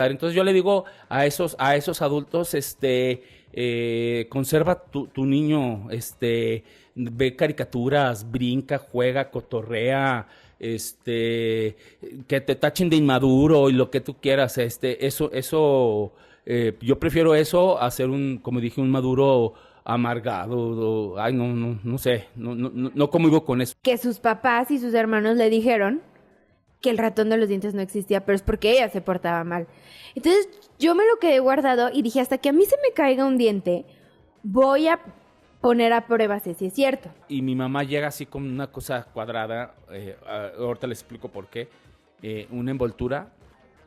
Entonces yo le digo a esos adultos, conserva tu niño, ve caricaturas, brinca, juega, cotorrea, que te tachen de inmaduro y lo que tú quieras, yo prefiero eso a ser como dije, un maduro amargado, ay, no sé, no convivo con eso. Que sus papás y sus hermanos le dijeron que el ratón de los dientes no existía, pero es porque ella se portaba mal. Entonces yo me lo quedé guardado y dije, hasta que a mí se me caiga un diente, voy a poner a prueba si es cierto. Y mi mamá llega así con una cosa cuadrada, ahorita les explico por qué, una envoltura,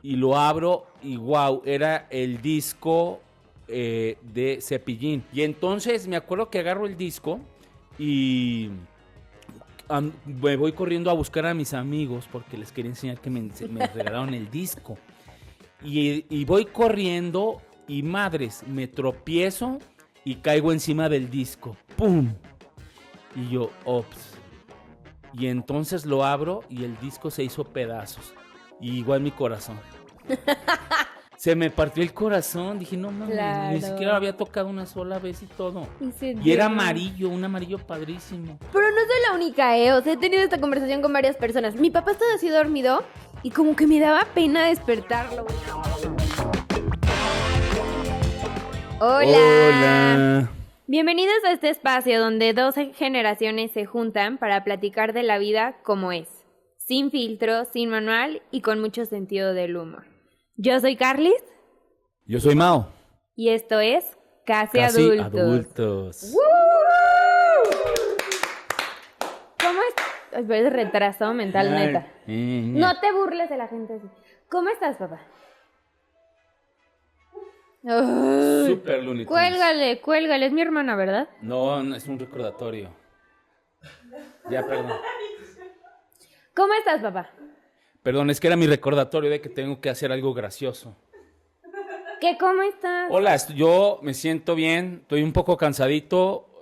y lo abro y wow, era el disco de Cepillín. Y entonces me acuerdo que agarro el disco y me voy corriendo a buscar a mis amigos porque les quería enseñar que me regalaron el disco. Y voy corriendo y madres, me tropiezo y caigo encima del disco. ¡Pum! Y yo, ops. Y entonces lo abro y el disco se hizo pedazos. Y igual mi corazón. Se me partió el corazón. Dije, no mames, Claro. ni siquiera lo había tocado una sola vez y todo. Y Y era amarillo, un amarillo padrísimo. Pero no soy la única, O sea, he tenido esta conversación con varias personas. Mi papá estaba así dormido y como que me daba pena despertarlo. Hola. Bienvenidos a este espacio donde dos generaciones se juntan para platicar de la vida como es. Sin filtro, sin manual y con mucho sentido del humor. Yo soy Carlis Yo soy Mao. y esto es Casi Casi Adultos. adultos. ¿Cómo estás? Ay, pero es retraso mental, Ay, neta. No te burles de la gente así. ¿Cómo estás, papá? Ay, Super Looney Tunes. cuélgale, es mi hermana, ¿verdad? No, es un recordatorio. Ya, perdón. ¿Cómo estás, papá? Perdón, es que era mi recordatorio de que tengo que hacer algo gracioso. ¿Cómo estás? Hola, yo me siento bien, estoy un poco cansadito,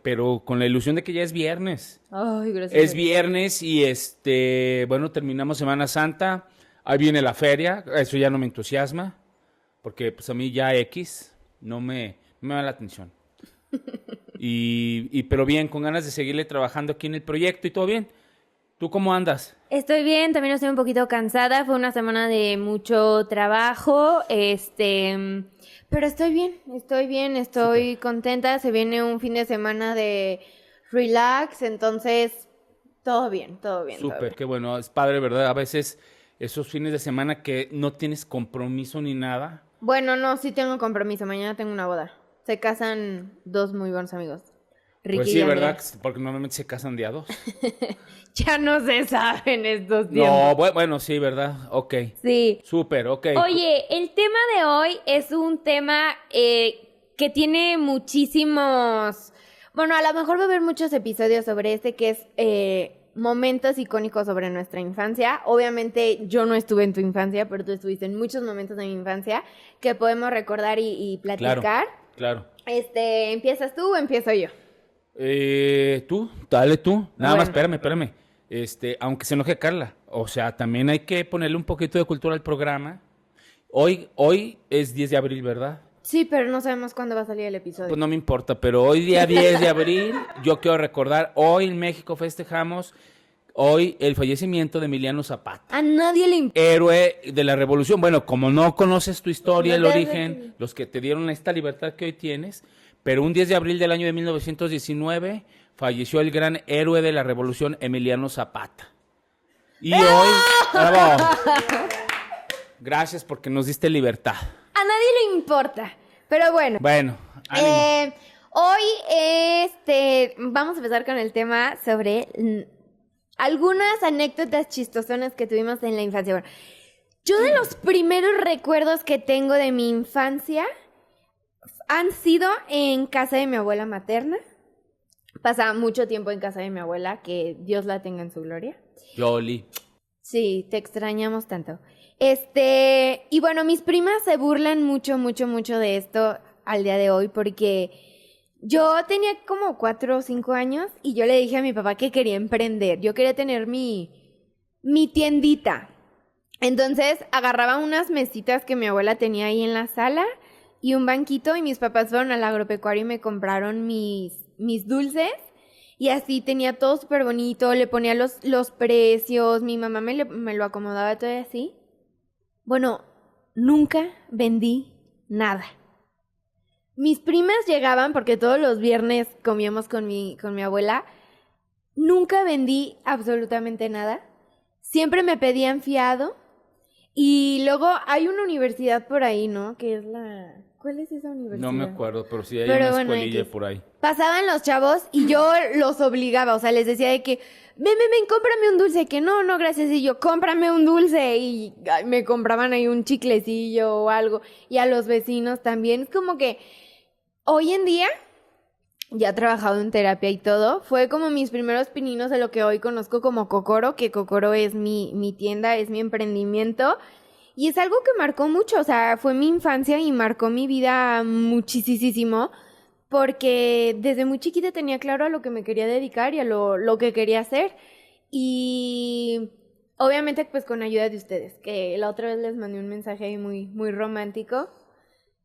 pero con la ilusión de que ya es viernes. Ay, gracias. Es viernes y bueno, terminamos Semana Santa, ahí viene la feria, eso ya no me entusiasma, porque pues a mí ya X no me da la atención. Pero bien, con ganas de seguirle trabajando aquí en el proyecto y todo bien. ¿Tú cómo andas? Estoy bien, también estoy un poquito cansada, fue una semana de mucho trabajo, pero estoy bien, estoy contenta, se viene un fin de semana de relax, entonces todo bien. Súper, qué bueno, es padre, ¿verdad? A veces esos fines de semana que no tienes compromiso ni nada. Bueno, no, sí tengo compromiso, mañana tengo una boda, se casan dos muy buenos amigos. Ricky Pues sí, y Andrea. ¿verdad? Porque normalmente se casan de a dos. Ya no se saben estos tiempos. No, bueno, sí, ¿verdad? Ok. Sí. Súper, ok. Oye, el tema de hoy es un tema que tiene muchísimos... Bueno, a lo mejor va a haber muchos episodios sobre que es momentos icónicos sobre nuestra infancia. Obviamente yo no estuve en tu infancia, pero tú estuviste en muchos momentos de mi infancia que podemos recordar y platicar. Claro. ¿Empiezas tú o empiezo yo? Tú, dale tú. Nada más, Bueno. espérame. Aunque se enoje Carla. O sea, también hay que ponerle un poquito de cultura al programa. Hoy es 10 de abril, ¿verdad? Sí, pero no sabemos cuándo va a salir el episodio. Pues no me importa, pero hoy día 10 de abril, yo quiero recordar, hoy en México festejamos hoy el fallecimiento de Emiliano Zapata. A nadie le importa. Héroe de la revolución. Bueno, como no conoces tu historia, No el te origen, los que te dieron esta libertad que hoy tienes, pero un 10 de abril del año de 1919 falleció el gran héroe de la revolución, Emiliano Zapata. Y hoy, bravo, gracias porque nos diste libertad. A nadie le importa. Pero bueno. Bueno, ánimo. Hoy vamos a empezar con el tema sobre algunas anécdotas chistosonas que tuvimos en la infancia. Bueno, yo de los primeros recuerdos que tengo de mi infancia han sido en casa de mi abuela materna. Pasaba mucho tiempo en casa de mi abuela, que Dios la tenga en su gloria. Yoli. Sí, te extrañamos tanto. Y bueno, mis primas se burlan mucho de esto al día de hoy porque yo tenía como 4 o 5 años y yo le dije a mi papá que quería emprender. Yo quería tener mi tiendita. Entonces agarraba unas mesitas que mi abuela tenía ahí en la sala y un banquito y mis papás fueron al agropecuario y me compraron mis dulces y así tenía todo súper bonito, le ponía los precios, mi mamá me lo acomodaba todo así. Bueno, nunca vendí nada. Mis primas llegaban porque todos los viernes comíamos con mi abuela. Nunca vendí absolutamente nada. Siempre me pedían fiado. Y luego hay una universidad por ahí, ¿no? Que es la... ¿Cuál es esa universidad? No me acuerdo, pero sí hay una escuelilla por ahí. Pasaban los chavos y yo los obligaba, o sea, les decía de que, ven, cómprame un dulce, que no, gracias, y yo, cómprame un dulce, y me compraban ahí un chiclecillo o algo, y a los vecinos también. Es como que hoy en día, ya he trabajado en terapia y todo, fue como mis primeros pininos de lo que hoy conozco como Kokoro, que Kokoro es mi tienda, es mi emprendimiento. Y es algo que marcó mucho, o sea, fue mi infancia y marcó mi vida muchísimo, porque desde muy chiquita tenía claro a lo que me quería dedicar y a lo que quería hacer. Y obviamente pues con ayuda de ustedes, que la otra vez les mandé un mensaje ahí muy romántico,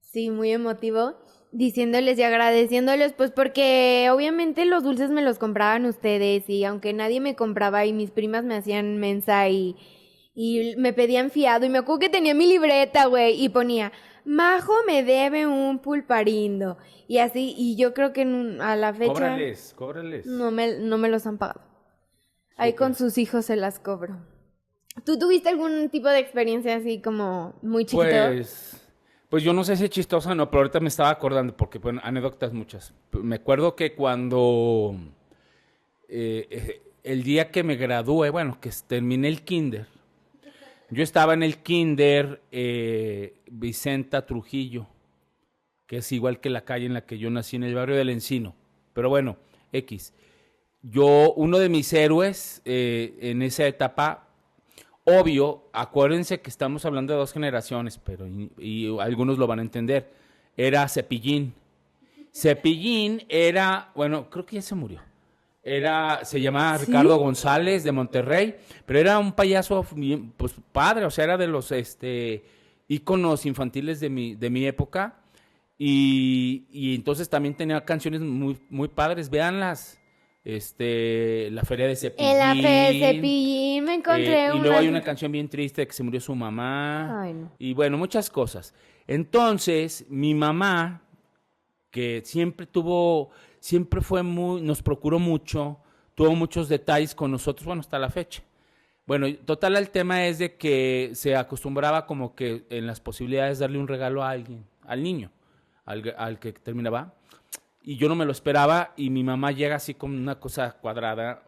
sí, muy emotivo, diciéndoles y agradeciéndoles, pues porque obviamente los dulces me los compraban ustedes y aunque nadie me compraba y mis primas me hacían mensa y me pedían fiado y me acuerdo que tenía mi libreta, güey, y ponía, Majo me debe un pulparindo y así, y yo creo que a la fecha... Cóbrales. No me los han pagado. Ahí con sus hijos se las cobro. ¿Tú tuviste algún tipo de experiencia así como muy chiquito? Pues yo no sé si es chistosa o no, pero ahorita me estaba acordando porque, bueno, anécdotas muchas. Me acuerdo que cuando el día que me gradué, bueno, que terminé el kinder, yo estaba en el kinder Vicenta Trujillo, que es igual que la calle en la que yo nací, en el barrio del Encino. Pero bueno, X. Uno de mis héroes en esa etapa, obvio, acuérdense que estamos hablando de dos generaciones, pero y algunos lo van a entender, era Cepillín. Cepillín era, bueno, creo que ya se murió. Se llamaba Ricardo González de Monterrey, pero era un payaso pues padre, o sea, era de los íconos infantiles de mi época y entonces también tenía canciones muy padres, véanlas. La feria de Cepillín. En la feria de Cepillín me encontré y luego hay una canción bien triste de que se murió su mamá. Ay, no. Y bueno, muchas cosas. Entonces, mi mamá, que siempre fue nos procuró mucho, tuvo muchos detalles con nosotros, bueno, hasta la fecha. Bueno, total, el tema es de que se acostumbraba como que en las posibilidades darle un regalo a alguien, al niño, al que terminaba. Y yo no me lo esperaba y mi mamá llega así con una cosa cuadrada,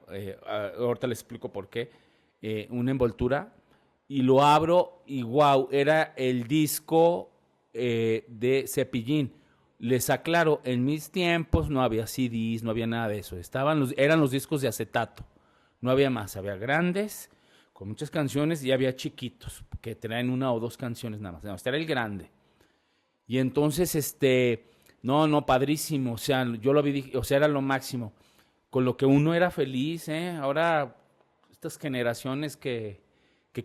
ahorita les explico por qué, una envoltura, y lo abro y wow, era el disco de Cepillín. Les aclaro, en mis tiempos no había CDs, no había nada de eso, eran los discos de acetato, no había más, había grandes, con muchas canciones y había chiquitos, que traen una o dos canciones nada más, este era el grande. Y entonces, no, padrísimo, o sea, yo lo vi, o sea, era lo máximo, con lo que uno era feliz, ahora estas generaciones que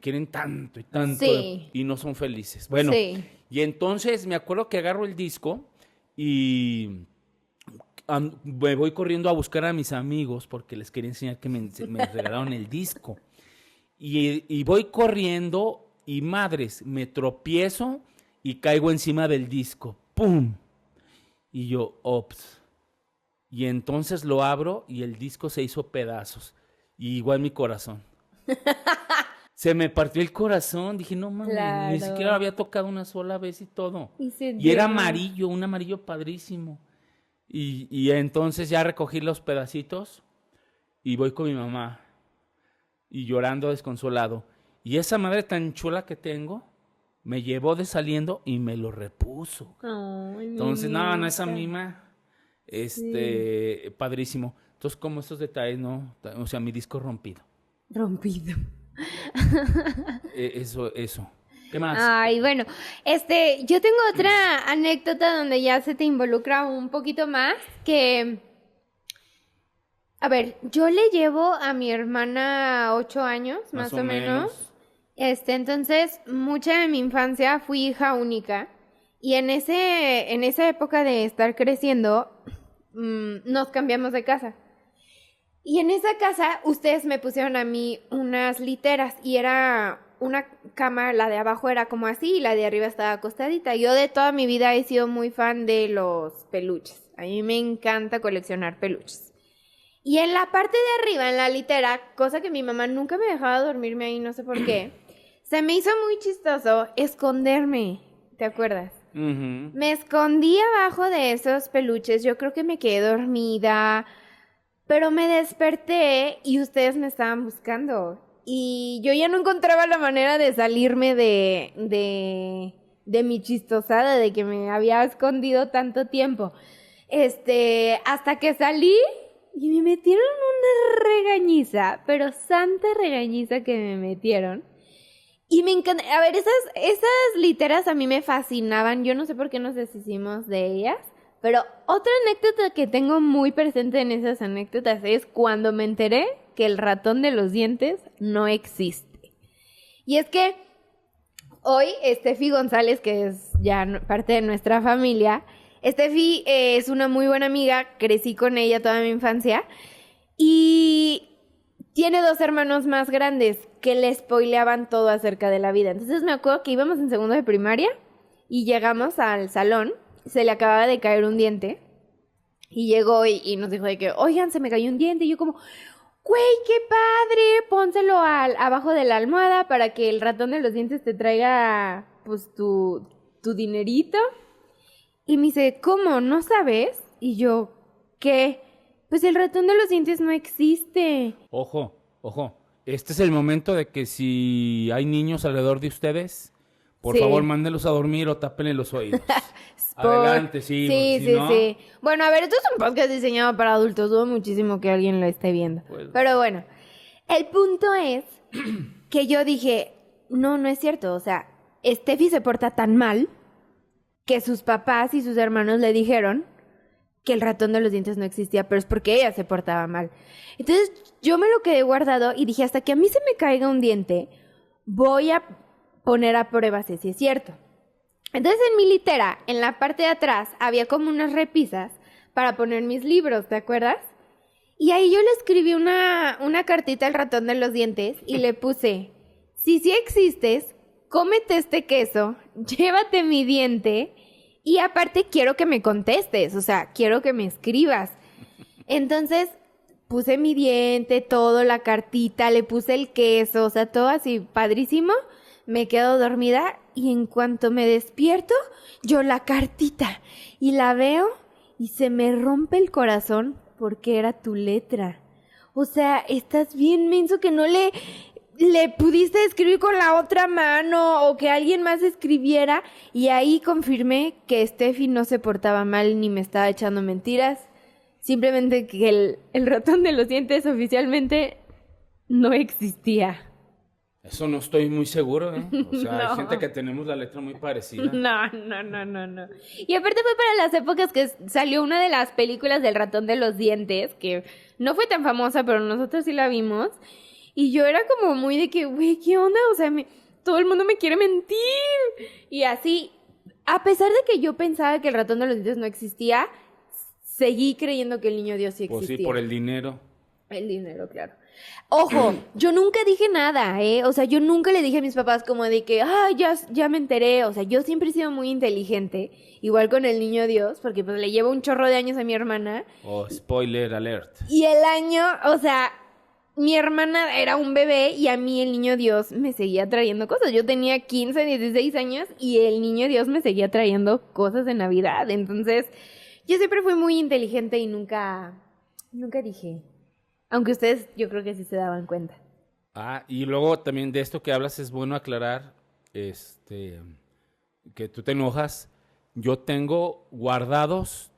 quieren tanto y tanto sí. Y no son felices. Bueno, sí. Y entonces me acuerdo que agarro el disco y me voy corriendo a buscar a mis amigos porque les quería enseñar que me regalaron el disco. Y voy corriendo y madres, me tropiezo y caigo encima del disco. ¡Pum! Y yo, ops. Y entonces lo abro y el disco se hizo pedazos. Y igual mi corazón. Se me partió el corazón. Dije, no mames, claro. Ni siquiera lo había tocado una sola vez y todo. Y era amarillo, un amarillo padrísimo. Y entonces ya recogí los pedacitos y voy con mi mamá. Y llorando desconsolado. Y esa madre tan chula que tengo me llevó de saliendo y me lo repuso. Ay, entonces, no, esa mima, padrísimo. Entonces, como estos detalles, no, o sea, mi disco rompido. Eso. ¿Qué más? Ay, bueno, yo tengo otra anécdota donde ya se te involucra un poquito más, que, a ver, yo le llevo a mi hermana 8 años, más o menos. Entonces, mucha de mi infancia fui hija única y en esa época de estar creciendo, nos cambiamos de casa. Y en esa casa, ustedes me pusieron a mí unas literas y era una cama, la de abajo era como así y la de arriba estaba acostadita. Yo de toda mi vida he sido muy fan de los peluches. A mí me encanta coleccionar peluches. Y en la parte de arriba, en la litera, cosa que mi mamá nunca me dejaba dormirme ahí, no sé por qué, se me hizo muy chistoso esconderme, ¿te acuerdas? Uh-huh. Me escondí abajo de esos peluches, yo creo que me quedé dormida, pero me desperté y ustedes me estaban buscando. Y yo ya no encontraba la manera de salirme de mi chistosada, de que me había escondido tanto tiempo. Hasta que salí y me metieron una regañiza, pero santa regañiza que me metieron. Y me encanta, a ver, esas literas a mí me fascinaban, yo no sé por qué nos deshicimos de ellas, pero otra anécdota que tengo muy presente en esas anécdotas es cuando me enteré que el ratón de los dientes no existe. Y es que hoy Steffi González, que es ya parte de nuestra familia, Steffi es una muy buena amiga, crecí con ella toda mi infancia y tiene 2 hermanos más grandes que le spoileaban todo acerca de la vida. Entonces me acuerdo que íbamos en segundo de primaria y llegamos al salón, se le acababa de caer un diente y llegó y nos dijo de que, oigan, se me cayó un diente. Y yo como, güey, qué padre, pónselo abajo de la almohada para que el ratón de los dientes te traiga pues tu dinerito. Y me dice, ¿cómo? ¿No sabes? Y yo, ¿qué? Pues el ratón de los dientes no existe. Ojo. Este es el momento de que si hay niños alrededor de ustedes, por favor, mándenlos a dormir o tápenle los oídos. Adelante, sí. Sí. Bueno, a ver, esto es un podcast diseñado para adultos. Dudo muchísimo que alguien lo esté viendo. Pues, pero bueno, el punto es que yo dije, no es cierto. O sea, Steffi se porta tan mal que sus papás y sus hermanos le dijeron que el ratón de los dientes no existía, pero es porque ella se portaba mal. Entonces yo me lo quedé guardado y dije, hasta que a mí se me caiga un diente, voy a poner a prueba si es cierto. Entonces en mi litera, en la parte de atrás, había como unas repisas para poner mis libros, ¿te acuerdas? Y ahí yo le escribí una cartita al ratón de los dientes y le puse, si sí existes, cómete este queso, llévate mi diente y aparte quiero que me contestes, o sea, quiero que me escribas. Entonces puse mi diente, todo, la cartita, le puse el queso, o sea, todo así padrísimo. Me quedo dormida y en cuanto me despierto, yo la cartita y la veo y se me rompe el corazón porque era tu letra. O sea, estás bien menso que no le pudiste escribir con la otra mano o que alguien más escribiera y ahí confirmé que Steffi no se portaba mal ni me estaba echando mentiras. Simplemente que el ratón de los dientes oficialmente no existía. Eso no estoy muy seguro, ¿eh? O sea, no. Hay gente que tenemos la letra muy parecida. No. Y aparte fue para las épocas que salió una de las películas del ratón de los dientes, que no fue tan famosa, pero nosotros sí la vimos. Y yo era como muy de que, güey, ¿qué onda? O sea, todo el mundo me quiere mentir. Y así, a pesar de que yo pensaba que el ratón de los dientes no existía, seguí creyendo que el niño Dios sí existía. Pues sí, por el dinero. El dinero, claro. Ojo, yo nunca dije nada, ¿eh? O sea, yo nunca le dije a mis papás como de que, ya me enteré. O sea, yo siempre he sido muy inteligente. Igual con el niño Dios, porque pues le llevo un chorro de años a mi hermana. Oh, spoiler alert. Y el año, o sea, mi hermana era un bebé y a mí el niño Dios me seguía trayendo cosas. Yo tenía 15, 16 años y el niño Dios me seguía trayendo cosas de Navidad. Entonces, yo siempre fui muy inteligente y nunca dije. Aunque ustedes yo creo que sí se daban cuenta. Y luego también de esto que hablas es bueno aclarar que tú te enojas. Yo tengo guardados,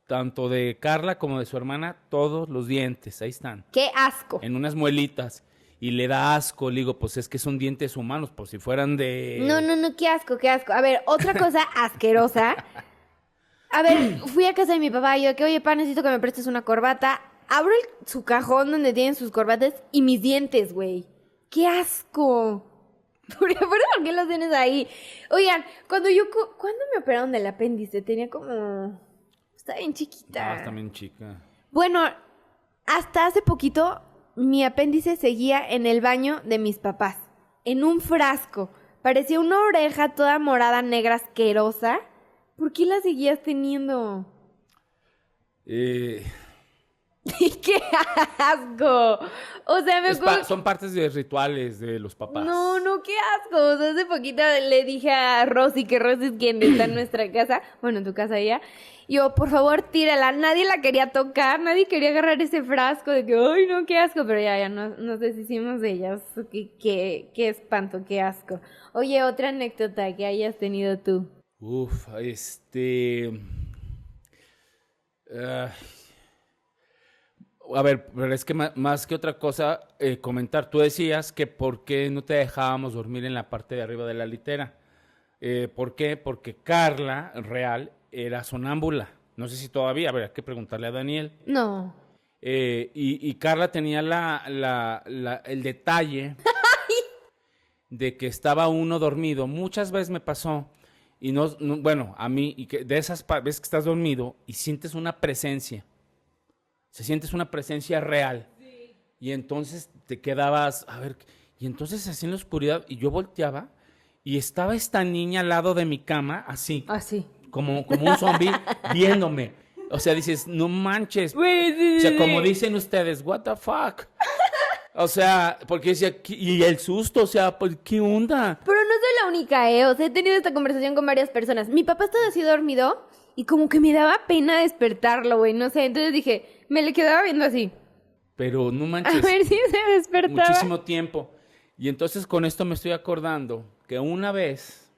tanto de Carla como de su hermana, todos los dientes. Ahí están. ¡Qué asco! En unas muelitas. Y le da asco. Le digo, pues es que son dientes humanos, por si fueran de... No, qué asco. A ver, otra cosa asquerosa. A ver, fui a casa de mi papá y yo que, oye, pa, necesito que me prestes una corbata. Abro su cajón donde tienen sus corbatas y mis dientes, güey. ¡Qué asco! ¿Por qué los tienes ahí? Oigan, ¿cuándo me operaron del apéndice? Tenía como... Estaba bien chiquita. Ah, está bien chica. Bueno, hasta hace poquito mi apéndice seguía en el baño de mis papás, en un frasco. Parecía una oreja toda morada, negra, asquerosa. ¿Por qué la seguías teniendo? ¡Qué asco! O sea, son partes de rituales de los papás. No, qué asco. O sea, hace poquito le dije a Rosy, que Rosy es quien está en nuestra casa, bueno, en tu casa ya. Yo, por favor, tírala. Nadie la quería tocar, nadie quería agarrar ese frasco de que, ay, no, qué asco. Pero ya nos deshicimos de ellas. Qué espanto, qué asco. Oye, otra anécdota que hayas tenido tú. A ver, pero es que más que otra cosa, comentar, tú decías que por qué no te dejábamos dormir en la parte de arriba de la litera. ¿Por qué? Porque Carla, real, era sonámbula. No sé si todavía, habrá que preguntarle a Daniel. No. Y Carla tenía el detalle de que estaba uno dormido. Muchas veces me pasó, y bueno, a mí, y que de esas veces que estás dormido y sientes una presencia. Sientes una presencia real. Sí. Y entonces te quedabas, a ver, y entonces así en la oscuridad, y yo volteaba, y estaba esta niña al lado de mi cama, así. Así. Como un zombie, viéndome. O sea, dices, no manches. Sí. O sea, como dicen ustedes, what the fuck. O sea, porque decía, y el susto, o sea, ¿qué onda? Pero no soy la única, O sea, he tenido esta conversación con varias personas. Mi papá estaba así dormido, y como que me daba pena despertarlo, güey, no sé. Entonces dije, me le quedaba viendo así. Pero no manches. A ver si se despertaba. Muchísimo tiempo. Y entonces con esto me estoy acordando que una vez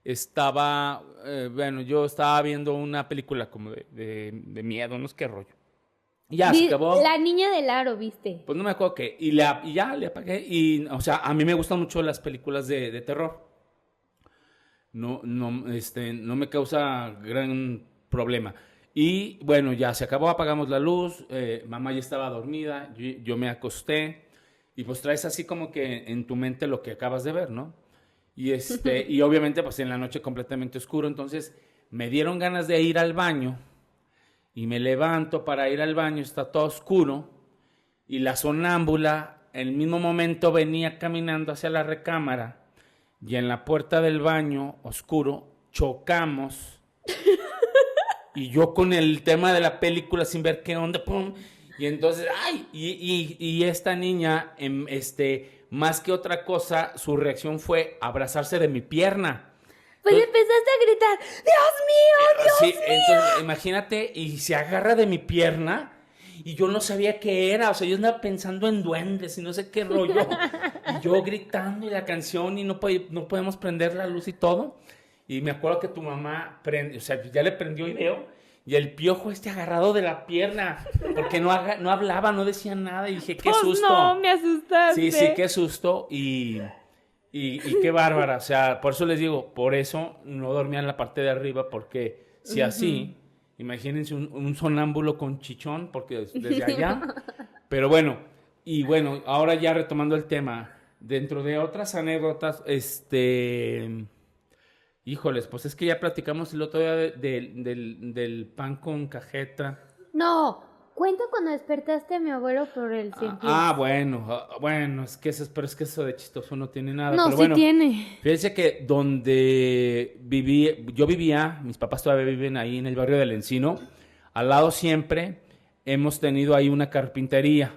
yo estaba viendo una película como de miedo, no sé qué rollo. Y ya se acabó. La niña del aro, ¿viste? Pues no me acuerdo qué. Y ya le apagué. Y, o sea, a mí me gustan mucho las películas de terror. No me causa gran problema. Y bueno, ya se acabó, apagamos la luz, mamá ya estaba dormida, yo me acosté, y pues traes así como que en tu mente lo que acabas de ver, ¿no? Y y obviamente pues en la noche completamente oscuro, entonces me dieron ganas de ir al baño, y me levanto para ir al baño, está todo oscuro, y la sonámbula en el mismo momento venía caminando hacia la recámara, y en la puerta del baño oscuro chocamos. Y yo con el tema de la película sin ver qué onda, pum. Y entonces, ¡ay! Y esta niña, más que otra cosa, su reacción fue abrazarse de mi pierna. Pues empezaste a gritar, ¡Dios mío, Dios mío! Entonces, imagínate, y se agarra de mi pierna, y yo no sabía qué era. O sea, yo andaba pensando en duendes y no sé qué rollo. Y yo gritando y la canción, y no podemos prender la luz y todo. Y me acuerdo que tu mamá ya le prendió y veo, y el piojo agarrado de la pierna, porque no hablaba, no decía nada, y dije, qué pues susto. No, me asustaste. Sí, qué susto, y qué bárbara. O sea, por eso les digo, por eso no dormía en la parte de arriba, porque si así, imagínense un sonámbulo con chichón, porque desde allá. Pero bueno, ahora ya retomando el tema, dentro de otras anécdotas, híjoles, pues es que ya platicamos el otro día del pan con cajeta. No, cuenta cuando despertaste a mi abuelo por el 100 pies. Bueno, es que eso de chistoso no tiene nada. No, pero sí bueno, tiene. Fíjense que donde yo vivía, mis papás todavía viven ahí en el barrio del Encino, al lado siempre hemos tenido ahí una carpintería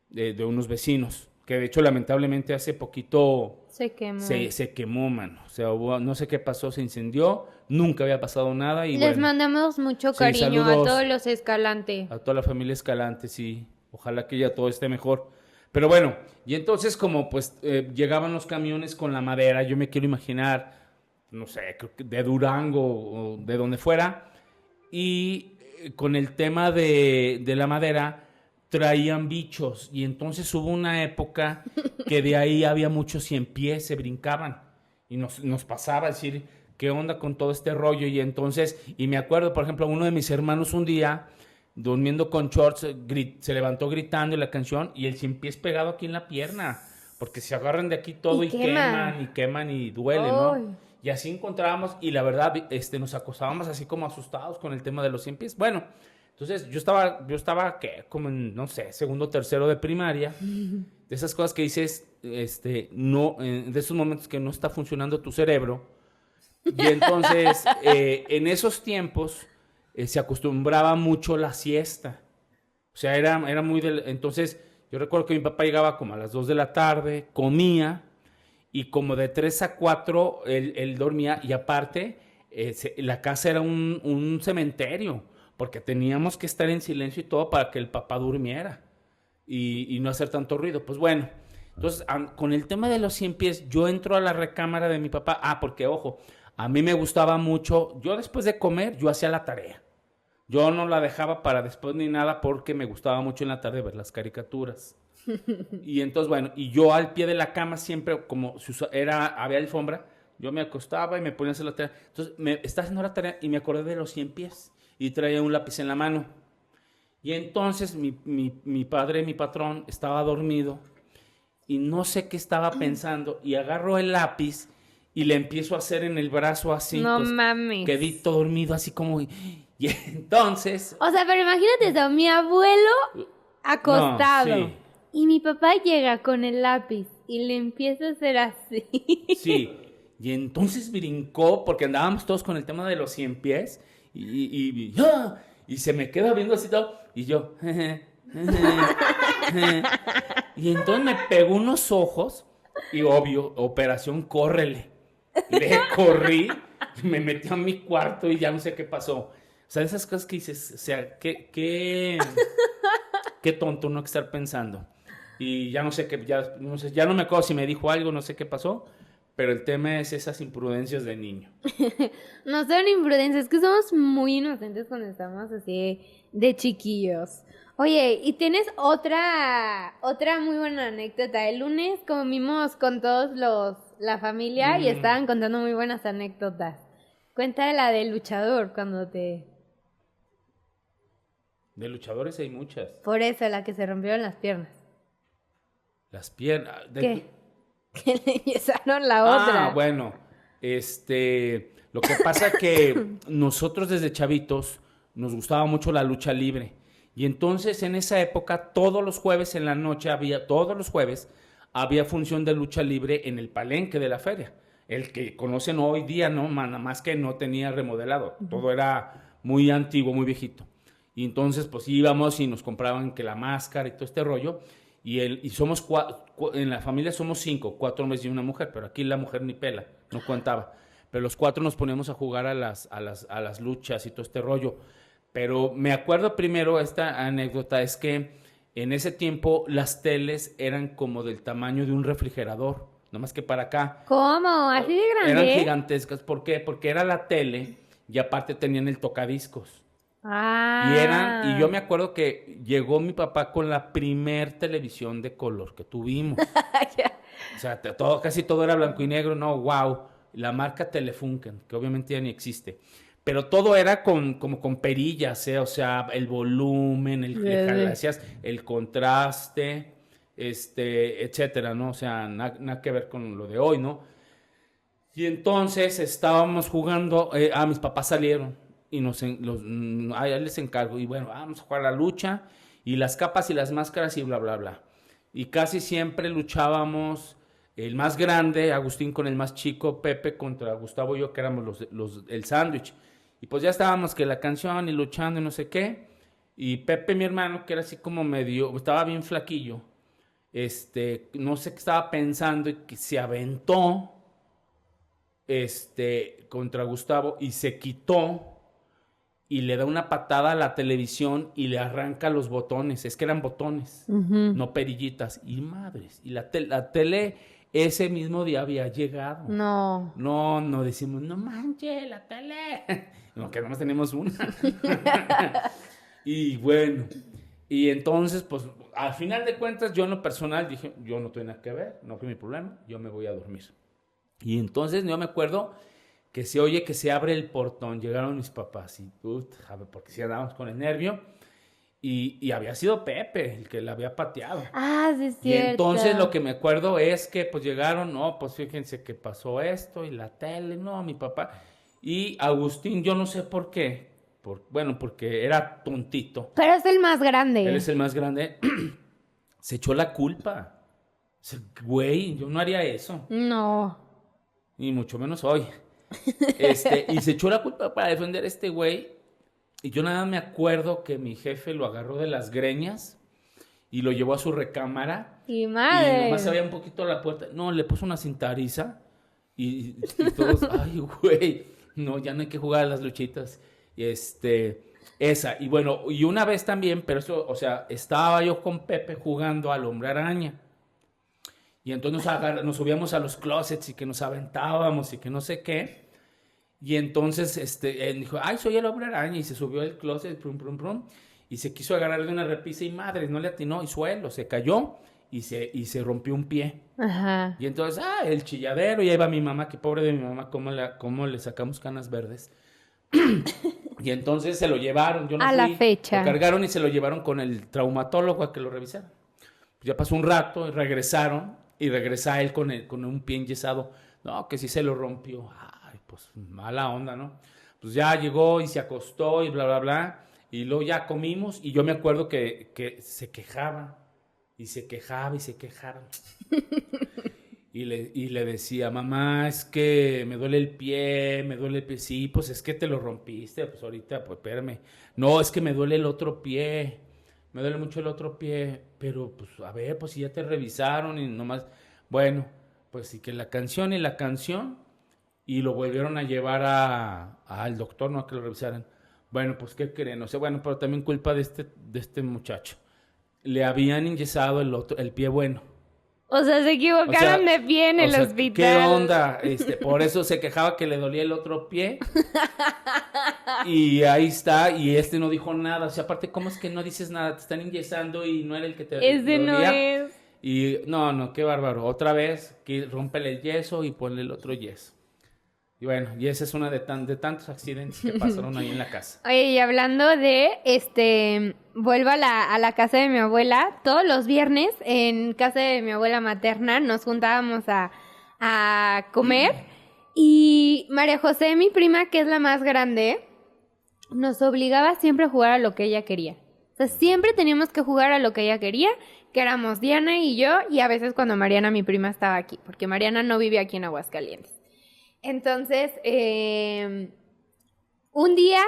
de unos vecinos, que de hecho lamentablemente hace poquito se quemó. Se quemó, mano. O sea, no sé qué pasó, se incendió, nunca había pasado nada. Y les mandamos mucho cariño a todos los Escalante. A toda la familia Escalante, sí. Ojalá que ya todo esté mejor. Pero bueno, y entonces como pues llegaban los camiones con la madera, yo me quiero imaginar, no sé, creo que de Durango o de donde fuera, y con el tema de la madera traían bichos, y entonces hubo una época que de ahí había muchos 100 pies, se brincaban, y nos pasaba a decir, ¿qué onda con todo este rollo? Y entonces, y me acuerdo, por ejemplo, uno de mis hermanos un día, durmiendo con shorts, se levantó gritando la canción, y el 100 pies pegado aquí en la pierna, porque se agarran de aquí todo y queman y duele, ¿no? Y así encontrábamos, y la verdad, nos acostábamos así como asustados con el tema de los 100 pies. Bueno, entonces yo estaba ¿qué? Como en, no sé, segundo, tercero de primaria, de esas cosas que dices, no, de esos momentos que no está funcionando tu cerebro. Y entonces, en esos tiempos, se acostumbraba mucho la siesta. O sea, era muy entonces, yo recuerdo que mi papá llegaba como a las 2 de la tarde, comía, y como de 3 a 4 él dormía, y aparte, la casa era un cementerio, porque teníamos que estar en silencio y todo para que el papá durmiera y no hacer tanto ruido. Pues bueno, entonces con el tema de los 100 pies, yo entro a la recámara de mi papá. Porque ojo, a mí me gustaba mucho, yo después de comer, yo hacía la tarea. Yo no la dejaba para después ni nada porque me gustaba mucho en la tarde ver las caricaturas. Y entonces, bueno, y yo al pie de la cama siempre, como había alfombra, yo me acostaba y me ponía a hacer la tarea. Entonces, estaba haciendo la tarea y me acordé de los 100 pies y traía un lápiz en la mano. Y entonces mi padre, mi patrón, estaba dormido y no sé qué estaba pensando, y agarro el lápiz y le empiezo a hacer en el brazo así. No pues, mames. Quedito dormido así como... Y entonces... O sea, pero imagínate eso, mi abuelo acostado. No, sí. Y mi papá llega con el lápiz y le empieza a hacer así. Sí, y entonces brincó, porque andábamos todos con el tema de los 100 pies, y se me queda viendo así todo, y yo, y entonces me pegó unos ojos, y obvio, operación córrele. Le corrí, me metí a mi cuarto y ya no sé qué pasó. O sea, esas cosas que dices, o sea, qué tonto no estar pensando. Y ya no sé qué, ya no me acuerdo si me dijo algo, no sé qué pasó, pero el tema es esas imprudencias de niño. No son imprudencias, es que somos muy inocentes cuando estamos así de chiquillos. Oye, y tienes otra muy buena anécdota. El lunes comimos con todos la familia y estaban contando muy buenas anécdotas. Cuenta la del luchador cuando te... De luchadores hay muchas. Por eso, la que se rompieron las piernas. Las piernas. ¿Qué? Que le empezaron la otra. Bueno. Lo que pasa que nosotros desde chavitos nos gustaba mucho la lucha libre. Y entonces en esa época, todos los jueves en la noche había función de lucha libre en el palenque de la feria. El que conocen hoy día, ¿no? Nada más que no tenía remodelado. Todo era muy antiguo, muy viejito. Y entonces, pues íbamos y nos compraban que la máscara y todo este rollo. Y somos en la familia somos 5, 4 hombres y una mujer, pero aquí la mujer ni pela, no contaba. Pero los 4 nos poníamos a jugar a las luchas y todo este rollo. Pero me acuerdo primero, esta anécdota es que en ese tiempo las teles eran como del tamaño de un refrigerador, nomás que para acá. ¿Cómo? ¿Así de grande? Eran gigantescas. ¿Por qué? Porque era la tele y aparte tenían el tocadiscos. Y yo me acuerdo que llegó mi papá con la primer televisión de color que tuvimos. O sea, casi todo era blanco y negro, no, wow. La marca Telefunken, que obviamente ya ni existe. Pero todo era como con perillas, o sea, el volumen, hacías el contraste, etcétera, ¿no? O sea, nada que ver con lo de hoy, ¿no? Y entonces estábamos jugando, mis papás salieron y ya les encargo, y bueno, vamos a jugar la lucha, y las capas y las máscaras y bla, bla, bla. Y casi siempre luchábamos el más grande, Agustín con el más chico, Pepe contra Gustavo y yo, que éramos el sándwich. Y pues ya estábamos que la canción y luchando y no sé qué. Y Pepe, mi hermano, que era así como medio, estaba bien flaquillo, no sé qué estaba pensando y que se aventó contra Gustavo y se quitó y le da una patada a la televisión y le arranca los botones. Es que eran botones, no perillitas. Y madres, y la tele ese mismo día había llegado. No decimos, no manches, la tele. No, que nomás tenemos una. Y bueno, y entonces, pues, al final de cuentas, yo en lo personal dije, yo no tengo nada que ver, no fue mi problema, yo me voy a dormir. Y entonces yo me acuerdo que se oye que se abre el portón, llegaron mis papás, y porque si andábamos con el nervio, y había sido Pepe el que la había pateado. Ah, sí, es Y cierto. entonces lo que me acuerdo es que pues llegaron, no, pues fíjense que pasó esto y la tele, no, mi papá. Y Agustín, yo no sé por qué, bueno, porque era tontito. Pero es el más grande. Él es el más grande. Se echó la culpa. Güey, yo no haría eso. No. Y mucho menos hoy. Y se echó la culpa para defender a este güey. Y yo nada me acuerdo que mi jefe lo agarró de las greñas y lo llevó a su recámara. Y Y madre. nomás se abría un poquito la puerta. No, le puso una cintariza. Y todos, ay, güey. No, ya no hay que jugar a las luchitas. Esa. Y bueno, y una vez también, pero eso, o sea, estaba yo con Pepe jugando al Hombre Araña. Y entonces nos subíamos a los closets y que nos aventábamos y que no sé qué. Y entonces él dijo, ay, soy el Hombre Araña. Y se subió al closet, prum, prum, prum. Y se quiso agarrar de una repisa y madre, no le atinó. Y suelo, se cayó y se rompió un pie. Ajá. Y entonces, el chilladero. Y ahí va mi mamá, que pobre de mi mamá, cómo le sacamos canas verdes. Y entonces se lo llevaron. Yo no A fui, la fecha. Lo cargaron y se lo llevaron con el traumatólogo a que lo revisara. Pues ya pasó un rato y regresaron. Y regresa él con un pie enyesado. No, que sí se lo rompió. Ay, pues mala onda, ¿no? Pues ya llegó y se acostó y bla, bla, bla. Y luego ya comimos. Y yo me acuerdo que se quejaba. Y se quejaba y se quejaba. Y le decía, mamá, es que me duele el pie, me duele el pie. Sí, pues es que te lo rompiste, pues ahorita, pues espérame. No, es que me duele el otro pie, me duele mucho el otro pie. Pero, pues, a ver, pues si ya te revisaron y nomás... Bueno, pues sí que la canción y la canción. Y lo volvieron a llevar al doctor, ¿no? A que lo revisaran. Bueno, pues, ¿qué creen? O sea, bueno, pero también culpa de este muchacho. Le habían enyesado el pie bueno. O sea, se equivocaron de pie en el hospital. ¿Qué onda? Por eso se quejaba que le dolía el otro pie. Y ahí está, y no dijo nada. O sea, aparte, ¿cómo es que no dices nada? Te están enyesando y no era el que te Ese dolía. no es. Y no, qué bárbaro. Otra vez, que rómpele el yeso y ponle el otro yeso. Y bueno, y esa es una de tantos accidentes que pasaron ahí en la casa. Oye, y hablando de, vuelvo a la casa de mi abuela. Todos los viernes en casa de mi abuela materna nos juntábamos a comer. Y María José, mi prima, que es la más grande, nos obligaba siempre a jugar a lo que ella quería. O sea, siempre teníamos que jugar a lo que ella quería, que éramos Diana y yo, y a veces cuando Mariana, mi prima, estaba aquí, porque Mariana no vivía aquí en Aguascalientes. Entonces, un día,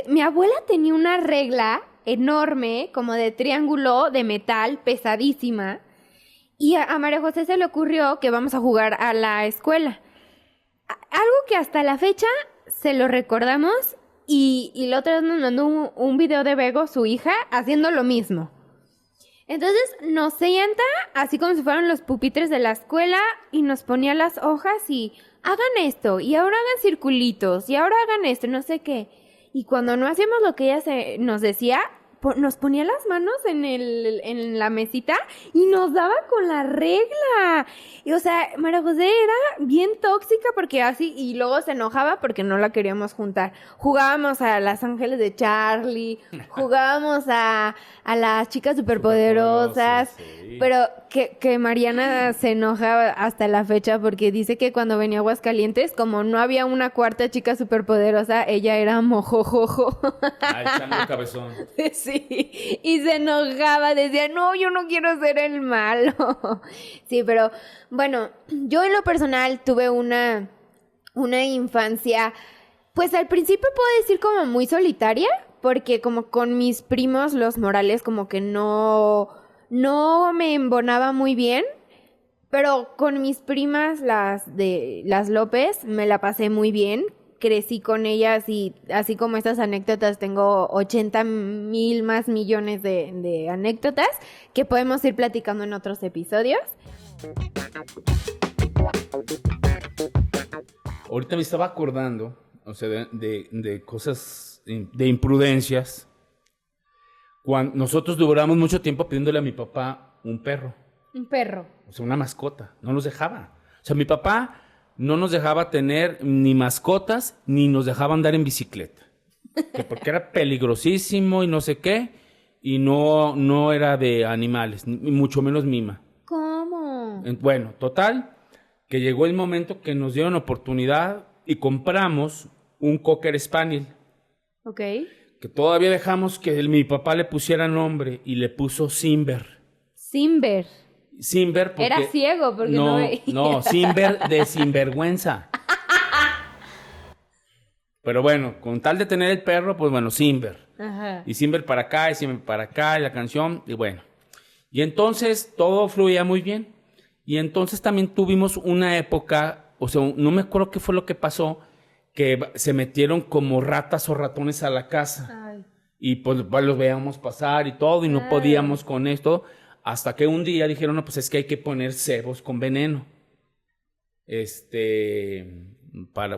mi abuela tenía una regla enorme, como de triángulo de metal, pesadísima, y a María José se le ocurrió que vamos a jugar a la escuela. Algo que hasta la fecha se lo recordamos, y la otra vez nos mandó un video de Bego, su hija, haciendo lo mismo. Entonces nos sienta, así como si fueran los pupitres de la escuela, y nos ponía las hojas y hagan esto, y ahora hagan circulitos, y ahora hagan esto, no sé qué. Y cuando no hacíamos lo que ella nos decía, nos ponía las manos en la mesita y nos daba con la regla. Y, o sea, María José era bien tóxica porque así, y luego se enojaba porque no la queríamos juntar. Jugábamos a Las Ángeles de Charlie, jugábamos a las chicas superpoderosas, sí. Pero que Mariana se enoja hasta la fecha porque dice que cuando venía a Aguascalientes, como no había una cuarta chica superpoderosa, ella era mojojojo. Echando el cabezón. Sí, y se enojaba, decía, no, yo no quiero ser el malo. Sí, pero bueno, yo en lo personal tuve una infancia, pues al principio puedo decir como muy solitaria, porque como con mis primos, los Morales, como que no me embonaba muy bien, pero con mis primas, las López, me la pasé muy bien. Crecí con ellas y así como estas anécdotas, tengo 80,000 más millones de anécdotas que podemos ir platicando en otros episodios. Ahorita me estaba acordando, o sea, de cosas, de imprudencias. Cuando nosotros duramos mucho tiempo pidiéndole a mi papá un perro. Un perro. O sea, una mascota. No nos dejaba. O sea, mi papá no nos dejaba tener ni mascotas, ni nos dejaba andar en bicicleta. Que porque era peligrosísimo y no sé qué. y no era de animales, ni mucho menos mima. ¿Cómo? Bueno, total, que llegó el momento que nos dieron oportunidad y compramos un Cocker Spaniel. Ok. Que todavía dejamos que mi papá le pusiera nombre y le puso Simber. Simber. Simber porque... Era ciego porque no veía. No, Simber de sinvergüenza. Pero bueno, con tal de tener el perro, pues bueno, Simber. Ajá. Y Simber para acá, y Simber para acá, y la canción, y bueno. Y entonces todo fluía muy bien. Y entonces también tuvimos una época, o sea, no me acuerdo qué fue lo que pasó, que se metieron como ratas o ratones a la casa. Ay. Y pues los veíamos pasar y todo, y no podíamos con esto, hasta que un día dijeron, no, pues es que hay que poner cebos con veneno.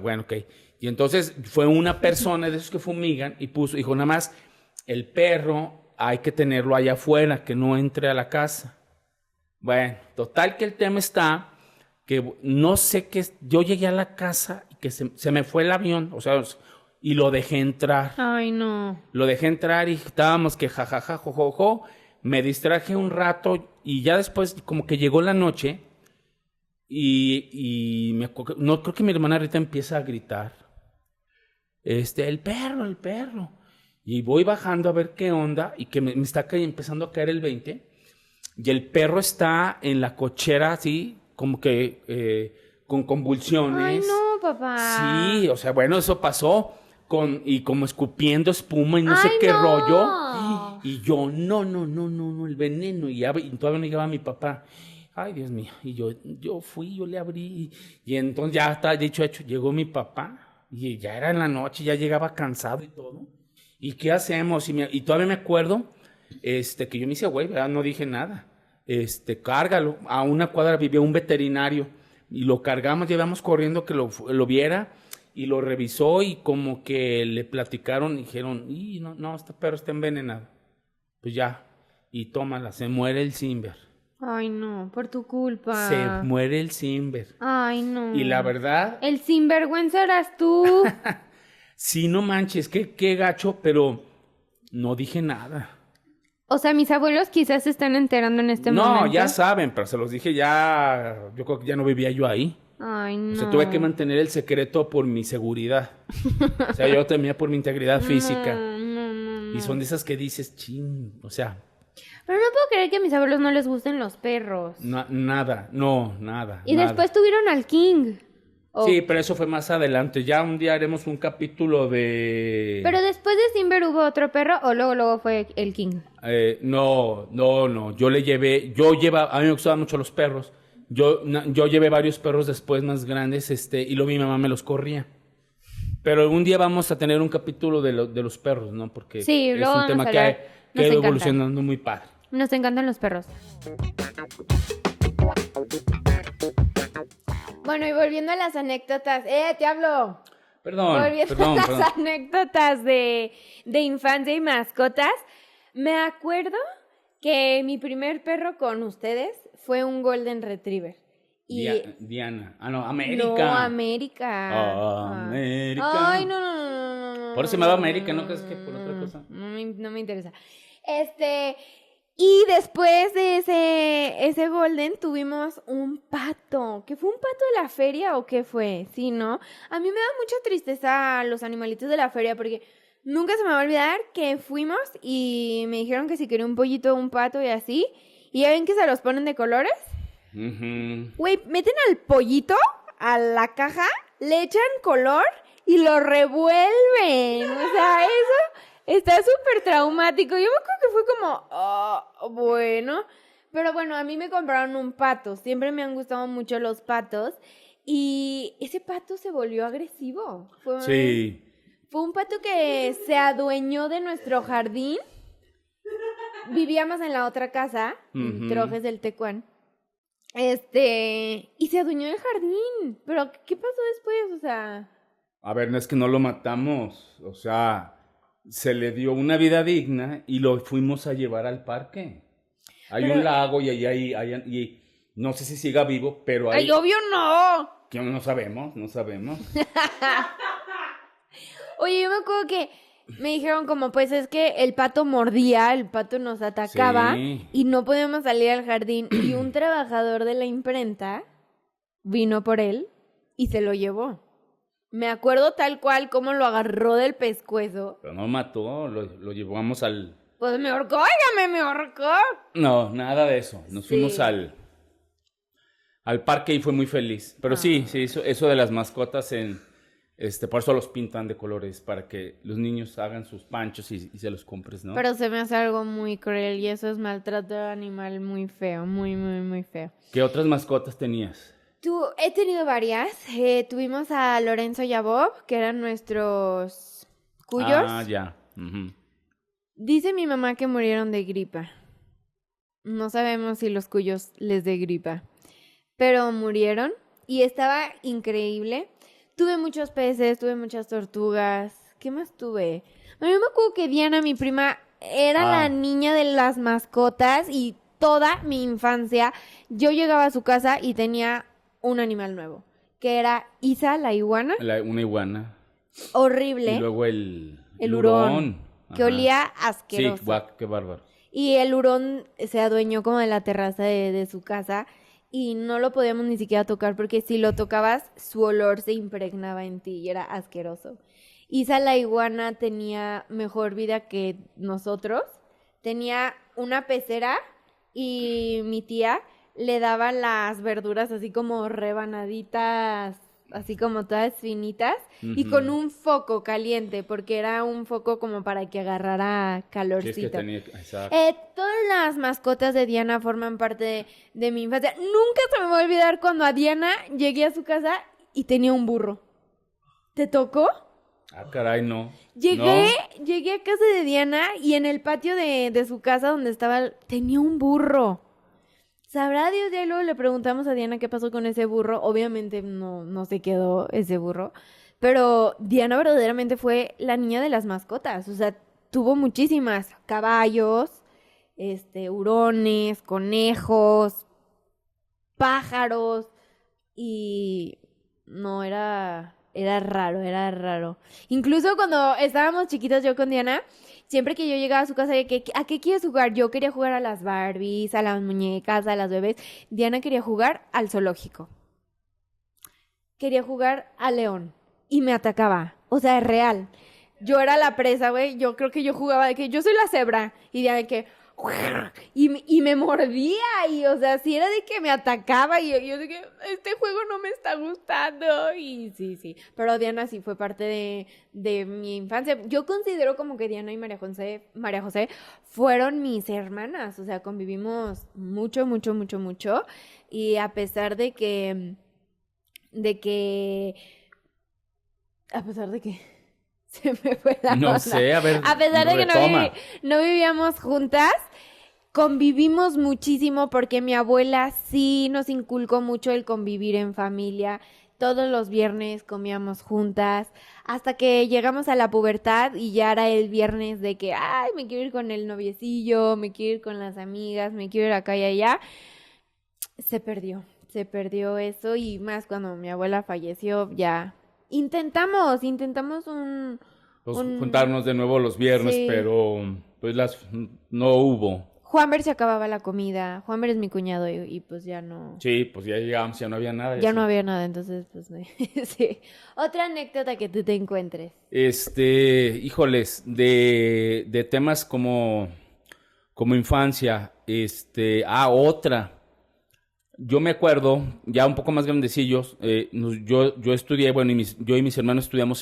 Bueno, ok. Y entonces fue una persona de esos que fumigan y dijo, nada más, el perro hay que tenerlo allá afuera, que no entre a la casa. Bueno, total que el tema está que no sé qué, yo llegué a la casa y que se me fue el avión, o sea, y lo dejé entrar. Ay, no. Lo dejé entrar y estábamos que jajaja, jojojo, me distraje un rato y ya después como que llegó la noche y no creo que mi hermana ahorita empieza a gritar. El perro. Y voy bajando a ver qué onda y que me está empezando a caer el 20. Y el perro está en la cochera así, como que con convulsiones. Ay, no, papá. Sí, o sea, bueno, eso pasó y como escupiendo espuma y no sé Ay, qué no. rollo. Y yo, no, el veneno. Y todavía no llegaba mi papá. Ay, Dios mío. Y yo fui, yo le abrí. Y entonces ya está dicho hecho, llegó mi papá. Y ya era en la noche, ya llegaba cansado y todo. ¿Y qué hacemos? Y todavía me acuerdo que yo me hice güey, ¿verdad? No dije nada. Cárgalo. A una cuadra vivía un veterinario. Y lo cargamos, llevamos corriendo que lo viera. Y lo revisó y como que le platicaron, dijeron, no, este perro está envenenado. Pues ya, y tómala, se muere el Simber. Ay, no, por tu culpa. Se muere el Simber. Ay, no. Y la verdad... El sinvergüenza eras tú. Sí, no manches, qué gacho, pero no dije nada. O sea, mis abuelos quizás se están enterando en este momento. No, ya saben, pero se los dije ya, yo creo que ya no vivía yo ahí. Ay, no. O sea, tuve que mantener el secreto por mi seguridad. O sea, yo temía por mi integridad física. No. Y son de esas que dices, ching, o sea... Pero no puedo creer que a mis abuelos no les gusten los perros. Nada. Y después tuvieron al King. Sí, pero eso fue más adelante. Ya un día haremos un capítulo de... Pero después de Simber hubo otro perro o luego fue el King. No. Yo le llevé... a mí me gustaban mucho los perros. Yo llevé varios perros después más grandes y luego mi mamá me los corría. Pero un día vamos a tener un capítulo de los perros, ¿no? Porque sí, es un tema que ha ido evolucionando muy padre. Nos encantan los perros. Bueno, y volviendo a las anécdotas. Te hablo! Perdón. A las anécdotas de infancia y mascotas. Me acuerdo que mi primer perro con ustedes fue un Golden Retriever. Y... Diana. No, América. No, América. América. Ay, no. Por eso me va América, ¿no crees que por otra cosa? No me interesa. Y después de ese Golden tuvimos un pato. ¿Que fue un pato de la feria o qué fue? Sí, ¿no? A mí me da mucha tristeza los animalitos de la feria porque nunca se me va a olvidar que fuimos y me dijeron que si quería un pollito o un pato y así. Y ya ven que se los ponen de colores. Güey, meten al pollito a la caja, le echan color y lo revuelven. O sea, eso está súper traumático. Yo me acuerdo que fue como, bueno. Pero bueno, a mí me compraron un pato. Siempre me han gustado mucho los patos. Y ese pato se volvió agresivo. Sí. Fue un pato que se adueñó de nuestro jardín. Vivíamos en la otra casa, en Trojes del Tecuán. Y se adueñó del jardín. Pero, ¿qué pasó después? O sea... A ver, no es que no lo matamos. O sea, se le dio una vida digna y lo fuimos a llevar al parque. Hay un lago y y no sé si siga vivo, pero hay... ¡Ay, obvio no! Que no sabemos. Oye, yo me acuerdo que me dijeron como, pues es que el pato mordía, el pato nos atacaba Sí. y no podíamos salir al jardín. Y un trabajador de la imprenta vino por él y se lo llevó. Me acuerdo tal cual como lo agarró del pescuezo. Pero no mató, lo llevamos al... Pues me ahorcó, óigame, me ahorcó. No, nada de eso. Nos Sí. fuimos al parque y fue muy feliz. Pero sí, eso de las mascotas por eso los pintan de colores, para que los niños hagan sus panchos y se los compres, ¿no? Pero se me hace algo muy cruel y eso es maltrato animal muy feo, muy, muy, muy feo. ¿Qué otras mascotas tenías? He tenido varias. Tuvimos a Lorenzo y a Bob, que eran nuestros cuyos. Ah, ya. Ujú. Dice mi mamá que murieron de gripa. No sabemos si los cuyos les dé gripa. Pero murieron y estaba increíble. Tuve muchos peces, tuve muchas tortugas. ¿Qué más tuve? Bueno, yo me acuerdo que Diana, mi prima, era la niña de las mascotas y toda mi infancia yo llegaba a su casa y tenía un animal nuevo, que era Isa, la iguana. Una iguana. Horrible. Y luego el hurón. Que Ajá. olía asqueroso. Sí, guau, qué bárbaro. Y el hurón se adueñó como de la terraza de su casa y no lo podíamos ni siquiera tocar porque si lo tocabas, su olor se impregnaba en ti y era asqueroso. Isa la iguana tenía mejor vida que nosotros. Tenía una pecera y mi tía le daba las verduras así como rebanaditas, así como todas finitas, y con un foco caliente, porque era un foco como para que agarrara Sí, calorcito. es que tenía... Exacto. Todas las mascotas de Diana forman parte de mi infancia. Nunca se me va a olvidar cuando a Diana llegué a su casa y tenía un burro. ¿Te tocó? Ah, caray, no. Llegué No. a casa de Diana y en el patio de su casa donde estaba, tenía un burro. Sabrá Dios, ya luego le preguntamos a Diana qué pasó con ese burro. Obviamente no se quedó ese burro. Pero Diana verdaderamente fue la niña de las mascotas. O sea, tuvo muchísimas. Caballos, hurones, conejos, pájaros. Y no, era raro. Incluso cuando estábamos chiquitos yo con Diana, siempre que yo llegaba a su casa, ¿a qué quieres jugar? Yo quería jugar a las Barbies, a las muñecas, a las bebés. Diana quería jugar al zoológico. Quería jugar al león. Y me atacaba. O sea, es real. Yo era la presa, güey. Yo creo que yo jugaba de que yo soy la cebra. Y Diana de que... Y me mordía. Y, o sea, sí era de que me atacaba. Y yo de que este juego no me está gustando. Y sí. Pero Diana sí fue parte de mi infancia. Yo considero como que Diana y María José fueron mis hermanas. O sea, convivimos mucho. Y a pesar de que... A pesar de que... Se me fue la No onda. sé, a ver, A pesar de que retoma. no vivíamos juntas, convivimos muchísimo porque mi abuela sí nos inculcó mucho el convivir en familia. Todos los viernes comíamos juntas, hasta que llegamos a la pubertad y ya era el viernes de que, ay, me quiero ir con el noviecillo, me quiero ir con las amigas, me quiero ir acá y allá. Se perdió eso y más cuando mi abuela falleció, ya... Intentamos Juntarnos de nuevo los viernes, sí. pero pues no hubo. Juanver se acababa la comida. Juanver es mi cuñado y pues ya no... Sí, pues ya llegamos, ya no había nada. Ya no había nada, entonces pues sí. Otra anécdota que tú te encuentres. Híjoles, de temas como infancia, otra. Yo me acuerdo, ya un poco más grandecillos, yo estudié, bueno, yo y mis hermanos estudiamos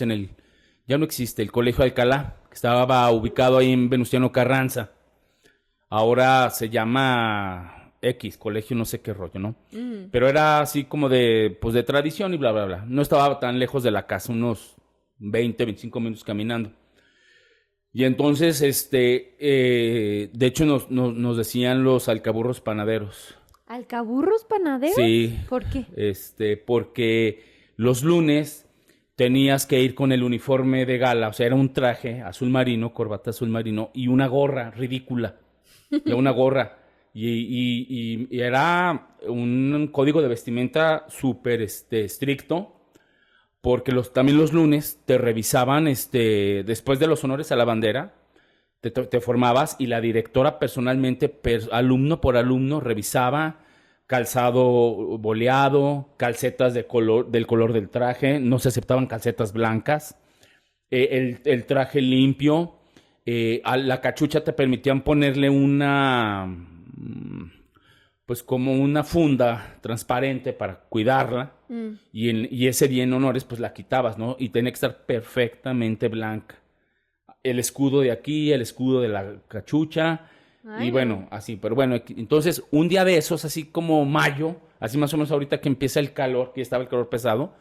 ya no existe, el Colegio Alcalá, que estaba ubicado ahí en Venustiano Carranza. Ahora se llama X, colegio no sé qué rollo, ¿no? Pero era así como de tradición y bla, bla, bla. No estaba tan lejos de la casa, unos 20, 25 minutos caminando. Y entonces, de hecho nos decían los alcaburros panaderos. ¿Alcaburros panaderos? Sí. ¿Por qué? Porque los lunes tenías que ir con el uniforme de gala, o sea, era un traje azul marino, corbata azul marino y una gorra ridícula. Era una gorra. Y era un código de vestimenta súper estricto, porque también los lunes te revisaban, después de los honores a la bandera, te formabas y la directora personalmente, alumno por alumno, revisaba calzado boleado, calcetas del color del traje, no se aceptaban calcetas blancas, el traje limpio, a la cachucha te permitían ponerle pues como una funda transparente para cuidarla, y ese día en honores pues la quitabas, ¿no? Y tenía que estar perfectamente blanca. El escudo de aquí, el escudo de la cachucha, Ay, y bueno, así, pero bueno, entonces un día de esos, así como mayo, así más o menos ahorita que empieza el calor, que estaba el calor pesado,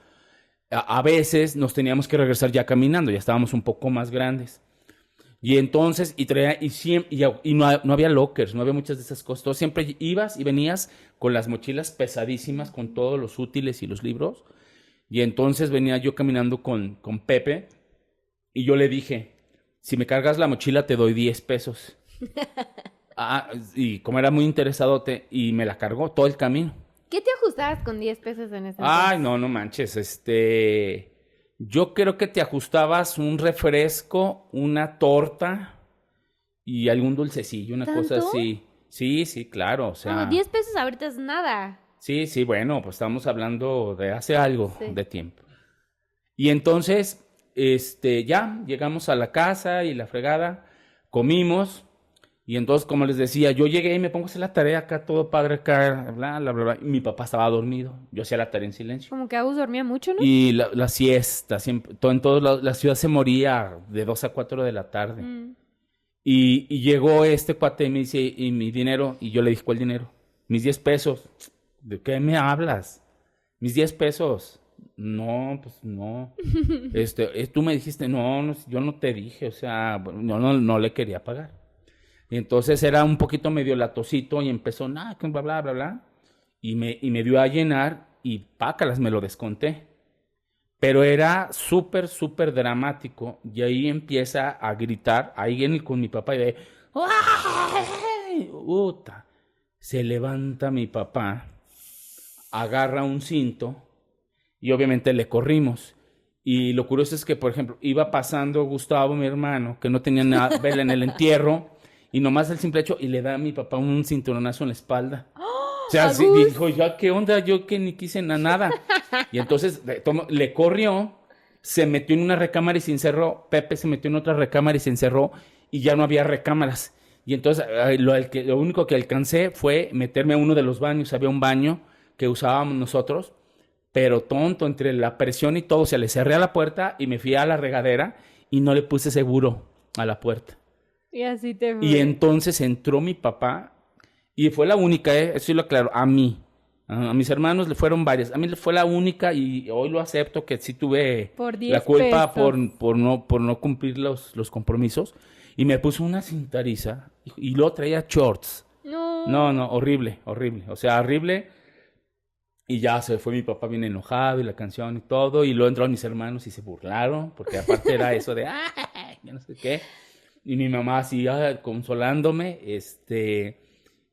a veces nos teníamos que regresar ya caminando, ya estábamos un poco más grandes. Y entonces, no había lockers, no había muchas de esas cosas. Entonces, siempre ibas y venías con las mochilas pesadísimas, con todos los útiles y los libros. Y entonces venía yo caminando con Pepe, y yo le dije, si me cargas la mochila te doy 10 pesos. Y como era muy interesadote, y me la cargó todo el camino. ¿Qué te ajustabas con 10 pesos en ese Ay, entonces? no manches, yo creo que te ajustabas un refresco, una torta y algún dulcecillo, una cosa ¿Tanto? así. Sí, claro, o No, sea, 10 pesos ahorita es nada. sí, bueno, pues estamos hablando de hace algo Sí. de tiempo. Y entonces, ya llegamos a la casa y la fregada, comimos, y entonces, como les decía, yo llegué y me pongo a hacer la tarea acá, todo padre acá, bla, bla, bla, bla, y mi papá estaba dormido, yo hacía la tarea en silencio. Como que Agus dormía mucho, ¿no? Y la siesta, siempre, en todos lados, la ciudad se moría de 2 a 4 de la tarde. Y llegó este cuate y me dice, ¿y mi dinero? Y yo le dije, ¿cuál dinero? Mis 10 pesos. ¿De qué me hablas? Mis 10 pesos. No, pues no. Tú me dijiste, no, yo no te dije, o sea, no le quería pagar. Y entonces era un poquito medio latosito y empezó, bla, bla, bla, bla. Y me dio a llenar y pácalas, me lo desconté. Pero era súper, súper dramático. Y ahí empieza a gritar, ahí con mi papá, y de, ¡ay! Uta. Se levanta mi papá, agarra un cinto, y obviamente le corrimos. Y lo curioso es que, por ejemplo, iba pasando Gustavo, mi hermano, que no tenía nada, vela en el entierro, y nomás el simple hecho, y le da a mi papá un cinturonazo en la espalda. O sea, sí, Agus. dijo, ya, ¿qué onda? Yo que ni quise nada. Y entonces le corrió, se metió en una recámara y se encerró. Pepe se metió en otra recámara y se encerró, y ya no había recámaras. Y entonces lo único que alcancé fue meterme a uno de los baños. Había un baño que usábamos nosotros, pero tonto, entre la presión y todo, o sea, le cerré a la puerta y me fui a la regadera y no le puse seguro a la puerta. Y así te fue. Y entonces entró mi papá, y fue la única, eso sí lo aclaro, a mí. A mis hermanos le fueron varias. A mí fue la única, y hoy lo acepto, que sí tuve Por 10 la culpa pesos. por no cumplir los compromisos. Y me puso una cintariza, y luego traía shorts. No, horrible. O sea, horrible. Y ya se fue mi papá bien enojado, y la canción y todo. Y luego entraron mis hermanos y se burlaron, porque aparte era eso de, ¡ay! Ya no sé qué. Y mi mamá así, consolándome,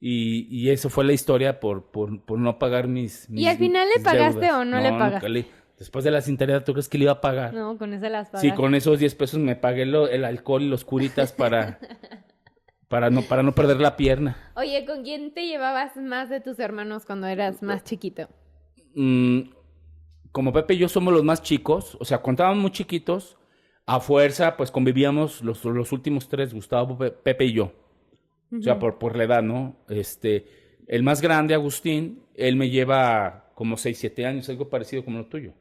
y eso fue la historia por no pagar mis ¿Y al final le mis pagaste deudas. o no le pagaste? Después de la cintaridad, ¿tú crees que le iba a pagar? No, con eso las Sí, pagaste. con esos 10 pesos me pagué el alcohol y los curitas para no perder la pierna. Oye, ¿con quién te llevabas más de tus hermanos cuando eras más chiquito? Como Pepe y yo somos los más chicos, o sea, cuando estábamos muy chiquitos, a fuerza, pues convivíamos los últimos 3, Gustavo, Pepe y yo. O sea, por la edad, ¿no? El más grande, Agustín, él me lleva como 6, 7 años, algo parecido como lo tuyo.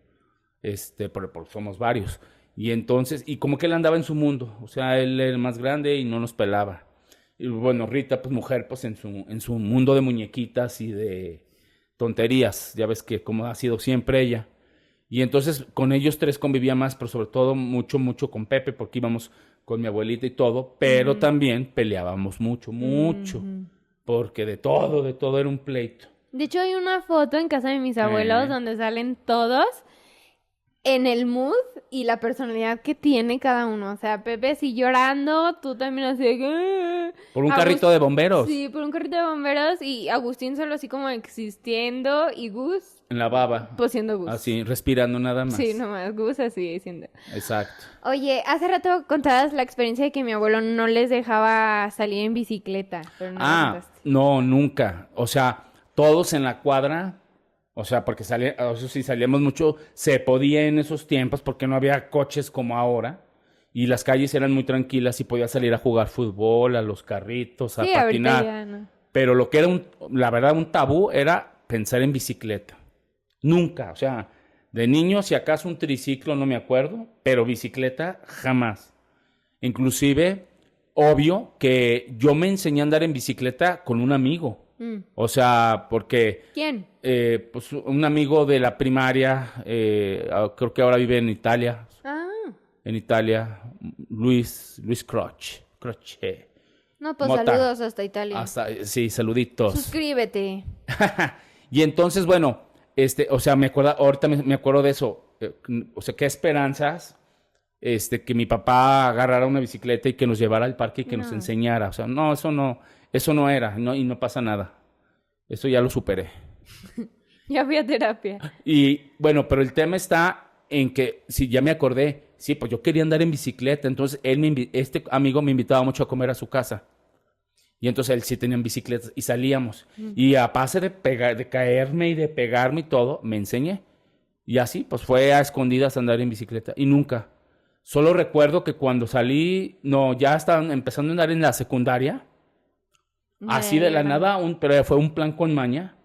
Porque somos varios. Y entonces, y como que él andaba en su mundo, o sea, él era el más grande y no nos pelaba. Y bueno, Rita, pues mujer, pues en su mundo de muñequitas y de tonterías, ya ves que como ha sido siempre ella. Y entonces con ellos 3 convivía más, pero sobre todo mucho, mucho con Pepe, porque íbamos con mi abuelita y todo, pero también peleábamos mucho, porque de todo era un pleito. De hecho, hay una foto en casa de mis abuelos donde salen todos en el mood y la personalidad que tiene cada uno. O sea, Pepe así llorando, tú también así de que... Por un carrito de bomberos. Sí, por un carrito de bomberos y Agustín solo así como existiendo y Gus... En la baba. Pues siendo Gus. Así, respirando nada más. Sí, nomás, Gus así diciendo. Exacto. Oye, hace rato contabas la experiencia de que mi abuelo no les dejaba salir en bicicleta, pero no la contaste. No, nunca. O sea, todos en la cuadra... O sea, porque eso sí, salíamos mucho, se podía en esos tiempos porque no había coches como ahora y las calles eran muy tranquilas y podía salir a jugar fútbol, a los carritos, a patinar. Ya no. Pero lo que era la verdad, un tabú era pensar en bicicleta. Nunca, o sea, de niño si acaso un triciclo, no me acuerdo, pero bicicleta jamás. Inclusive, obvio que yo me enseñé a andar en bicicleta con un amigo. O sea, porque... ¿Quién? Pues un amigo de la primaria, creo que ahora vive en Italia. Ah. En Italia, Luis Croce. No, pues Mota. saludos hasta Italia. Sí, saluditos. Suscríbete. Y entonces, bueno, o sea, ahorita me acuerdo de eso. O sea, qué esperanzas, que mi papá agarrara una bicicleta y que nos llevara al parque y que nos enseñara. O sea, no, eso no era, y no pasa nada. Eso ya lo superé. Ya fui a terapia. Y bueno, pero el tema está en que, sí, ya me acordé, sí, pues yo quería andar en bicicleta, entonces este amigo me invitaba mucho a comer a su casa. Y entonces él sí tenía bicicletas y salíamos. Y a base de caerme y de pegarme y todo, me enseñé. Y así, pues fue a escondidas andar en bicicleta. Y nunca. Solo recuerdo que cuando salí, ya estaban empezando a andar en la secundaria. Así de la nada, pero fue un plan con maña.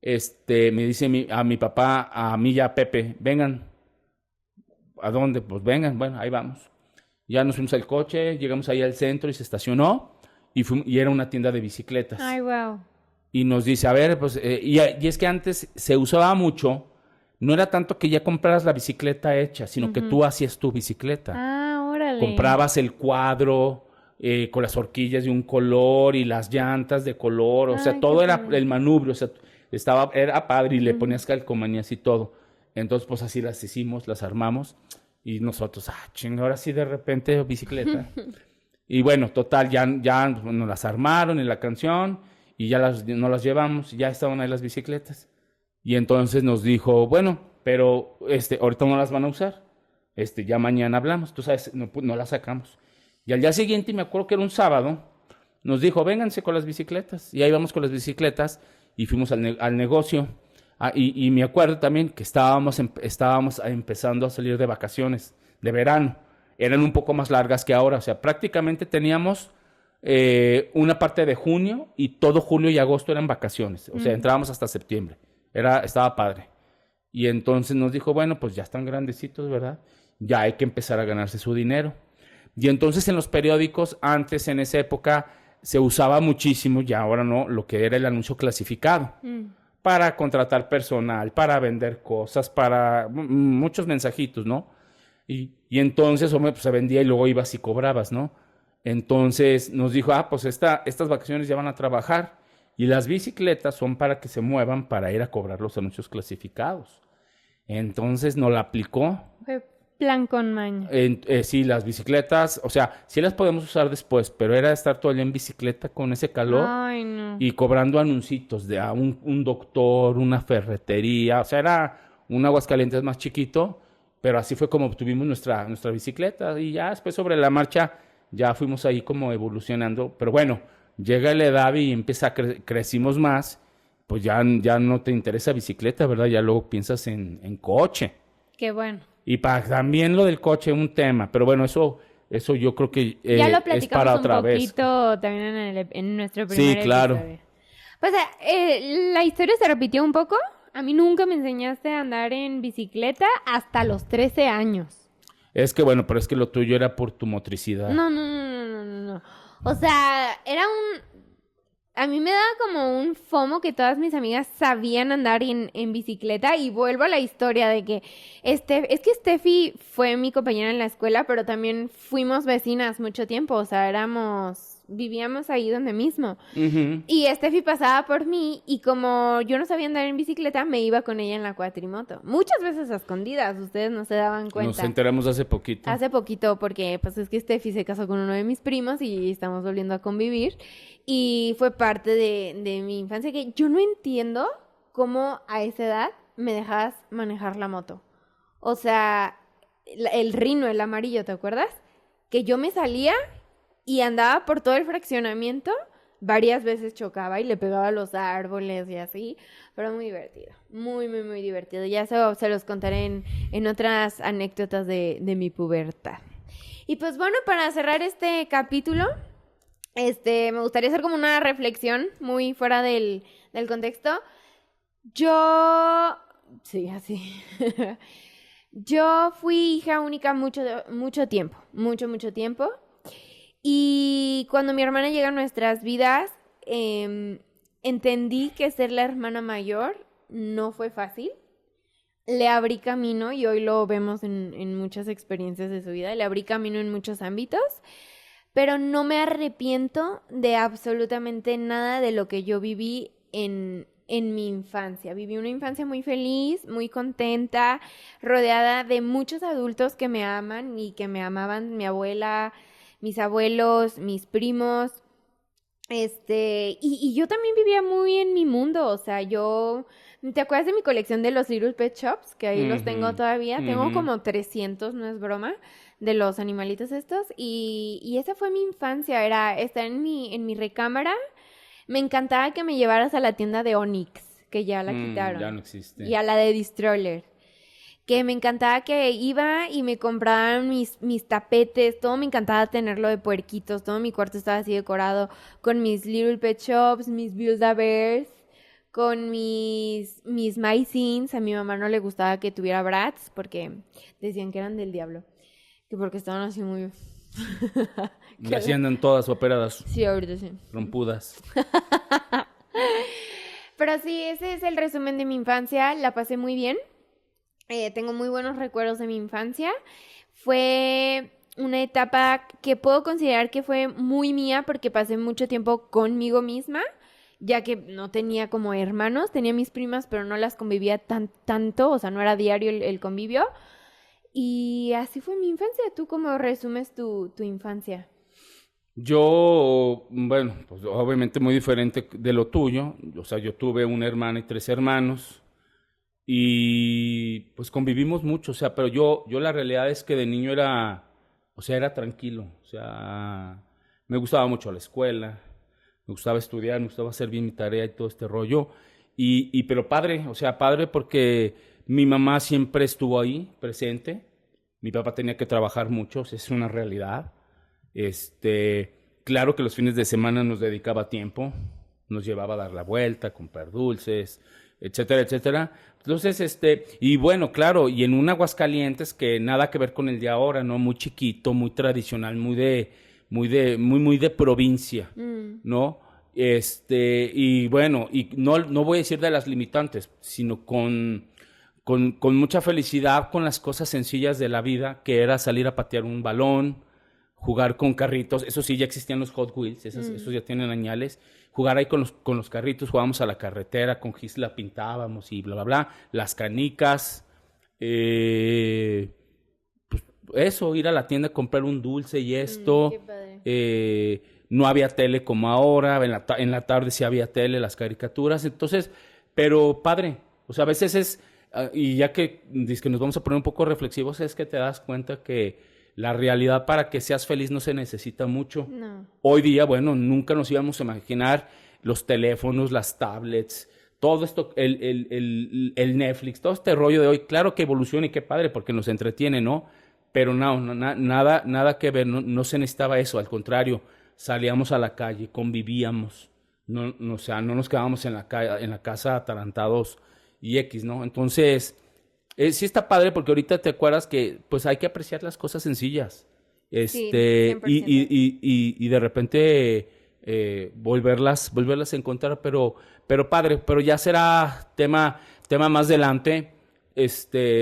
Me dice a mi papá, a mí y a Pepe, vengan. ¿A dónde? Pues vengan, bueno, ahí vamos. Ya nos fuimos al coche, llegamos ahí al centro y se estacionó y era una tienda de bicicletas. Ay, wow. Y nos dice, a ver, pues, y es que antes se usaba mucho, no era tanto que ya compraras la bicicleta hecha, sino que tú hacías tu bicicleta. Ah, órale. Comprabas el cuadro con las horquillas de un color y las llantas de color, o sea, todo era el manubrio, o sea, era padre y le ponías calcomanías y todo. Entonces, pues así las hicimos, las armamos y nosotros, ahora sí de repente bicicleta. Y bueno, total, ya nos las armaron en la canción y ya nos las llevamos, ya estaban ahí las bicicletas. Y entonces nos dijo, bueno, pero ahorita no las van a usar, ya mañana hablamos, tú sabes, no las sacamos. Y al día siguiente, me acuerdo que era un sábado, nos dijo, vénganse con las bicicletas. Y ahí vamos con las bicicletas y fuimos al negocio. Y me acuerdo también que estábamos empezando a salir de vacaciones, de verano. Eran un poco más largas que ahora. O sea, prácticamente teníamos una parte de junio y todo julio y agosto eran vacaciones. O sea, entrábamos hasta septiembre. Estaba padre. Y entonces nos dijo, bueno, pues ya están grandecitos, ¿verdad? Ya hay que empezar a ganarse su dinero. Y entonces en los periódicos, antes en esa época, se usaba muchísimo, ya ahora no, lo que era el anuncio clasificado. Para contratar personal, para vender cosas, para muchos mensajitos, ¿no? Y entonces, hombre, pues se vendía y luego ibas y cobrabas, ¿no? Entonces nos dijo, pues estas vacaciones ya van a trabajar y las bicicletas son para que se muevan para ir a cobrar los anuncios clasificados. Entonces nos la aplicó. Fue plan con maña. Sí, las bicicletas, o sea, sí las podemos usar después, pero era estar todo el día en bicicleta con ese calor. Ay, no. Y cobrando anuncios de un doctor, una ferretería, o sea, era un Aguascalientes más chiquito, pero así fue como obtuvimos nuestra bicicleta y ya después sobre la marcha ya fuimos ahí como evolucionando, pero bueno, llega la edad y crecimos más, pues ya no te interesa bicicleta, ¿verdad? Ya luego piensas en coche. Qué bueno. Y también lo del coche es un tema, pero bueno, eso yo creo que ya lo es para otra vez. Ya lo platicamos un poquito también en nuestro primer episodio. Sí, claro. Pues la historia se repitió un poco. A mí nunca me enseñaste a andar en bicicleta hasta los 13 años. Es que bueno, pero es que lo tuyo era por tu motricidad. No. O sea, a mí me daba como un FOMO que todas mis amigas sabían andar en bicicleta y vuelvo a la historia de que es que Steffi fue mi compañera en la escuela, pero también fuimos vecinas mucho tiempo, o sea, éramos vivíamos ahí donde mismo. Ujú. Y Steffi pasaba por mí y como yo no sabía andar en bicicleta, me iba con ella en la cuatrimoto. Muchas veces a escondidas, ustedes no se daban Nos cuenta. enteramos hace poquito. Hace poquito, porque pues es que Steffi se casó con uno de mis primos y estamos volviendo a convivir. Y fue parte de mi infancia que yo no entiendo cómo a esa edad me dejabas manejar la moto. O sea, el Rino, el amarillo, ¿te acuerdas? Que yo me salía y andaba por todo el fraccionamiento, varias veces chocaba y le pegaba a los árboles y así, pero muy divertido, muy, muy, muy divertido. Ya se los contaré en otras anécdotas de mi pubertad. Y pues bueno, para cerrar este capítulo, me gustaría hacer como una reflexión muy fuera del contexto. Sí, así. Yo fui hija única mucho tiempo, mucho tiempo. Y cuando mi hermana llega a nuestras vidas, entendí que ser la hermana mayor no fue fácil. Le abrí camino y hoy lo vemos en muchas experiencias de su vida. Le abrí camino en muchos ámbitos, pero no me arrepiento de absolutamente nada de lo que yo viví en mi infancia. Viví una infancia muy feliz, muy contenta, rodeada de muchos adultos que me aman y que me amaban, mi abuela, mis abuelos, mis primos. Y yo también vivía muy en mi mundo, o sea, ¿te acuerdas de mi colección de los Little Pet Shops? Que ahí los tengo todavía, tengo como 300, no es broma, de los animalitos estos, y esa fue mi infancia, era estar en mi recámara. Me encantaba que me llevaras a la tienda de Onyx, que ya la quitaron. Ya no existe. Y a la de Destroyer. Que me encantaba que iba y me compraban mis tapetes, todo me encantaba tenerlo de puerquitos, todo mi cuarto estaba así decorado con mis Little Pet Shops, mis Build-A-Bears, con mis Mycins. A mi mamá no le gustaba que tuviera Bratz porque decían que eran del diablo, que porque estaban así muy... Y así andan todas operadas. Sí, ahorita sí. Rompudas. Pero sí, ese es el resumen de mi infancia, la pasé muy bien. Tengo muy buenos recuerdos de mi infancia. Fue una etapa que puedo considerar que fue muy mía porque pasé mucho tiempo conmigo misma, ya que no tenía como hermanos, tenía mis primas, pero no las convivía tanto, o sea, no era diario el convivio. Y así fue mi infancia. ¿Tú cómo resumes tu infancia? Yo, bueno, pues obviamente muy diferente de lo tuyo. O sea, yo tuve una hermana y 3 hermanos. Y pues convivimos mucho, o sea, pero yo la realidad es que de niño era tranquilo, o sea, me gustaba mucho la escuela, me gustaba estudiar, me gustaba hacer bien mi tarea y todo este rollo, pero padre, o sea, padre porque mi mamá siempre estuvo ahí, presente, mi papá tenía que trabajar mucho, o sea, es una realidad, claro que los fines de semana nos dedicaba tiempo, nos llevaba a dar la vuelta, a comprar dulces, etcétera, etcétera. Entonces, y bueno, claro, y en un Aguascalientes que nada que ver con el de ahora, ¿no? Muy chiquito, muy tradicional, muy de provincia, ¿no? Y bueno, y no voy a decir de las limitantes, sino con mucha felicidad con las cosas sencillas de la vida, que era salir a patear un balón, jugar con carritos, eso sí, ya existían los Hot Wheels, esos ya tienen añales, jugar ahí con los carritos, jugábamos a la carretera, con Gisla pintábamos y bla, bla, bla, las canicas, pues eso, ir a la tienda a comprar un dulce y esto, Qué padre. No había tele como ahora, en la tarde sí había tele, las caricaturas, entonces, pero padre, o sea, a veces y ya que nos vamos a poner un poco reflexivos, es que te das cuenta que la realidad para que seas feliz no se necesita mucho. No. Hoy día, bueno, nunca nos íbamos a imaginar los teléfonos, las tablets, todo esto, el Netflix, todo este rollo de hoy. Claro que evoluciona y qué padre porque nos entretiene, ¿no? Pero nada que ver, no se necesitaba eso, al contrario, salíamos a la calle, convivíamos, o sea, no nos quedábamos en la casa atarantados y X, ¿no? Entonces... sí está padre porque ahorita te acuerdas que pues hay que apreciar las cosas sencillas. Sí, 100%. Y de repente volverlas a encontrar, pero padre, pero ya será tema más adelante.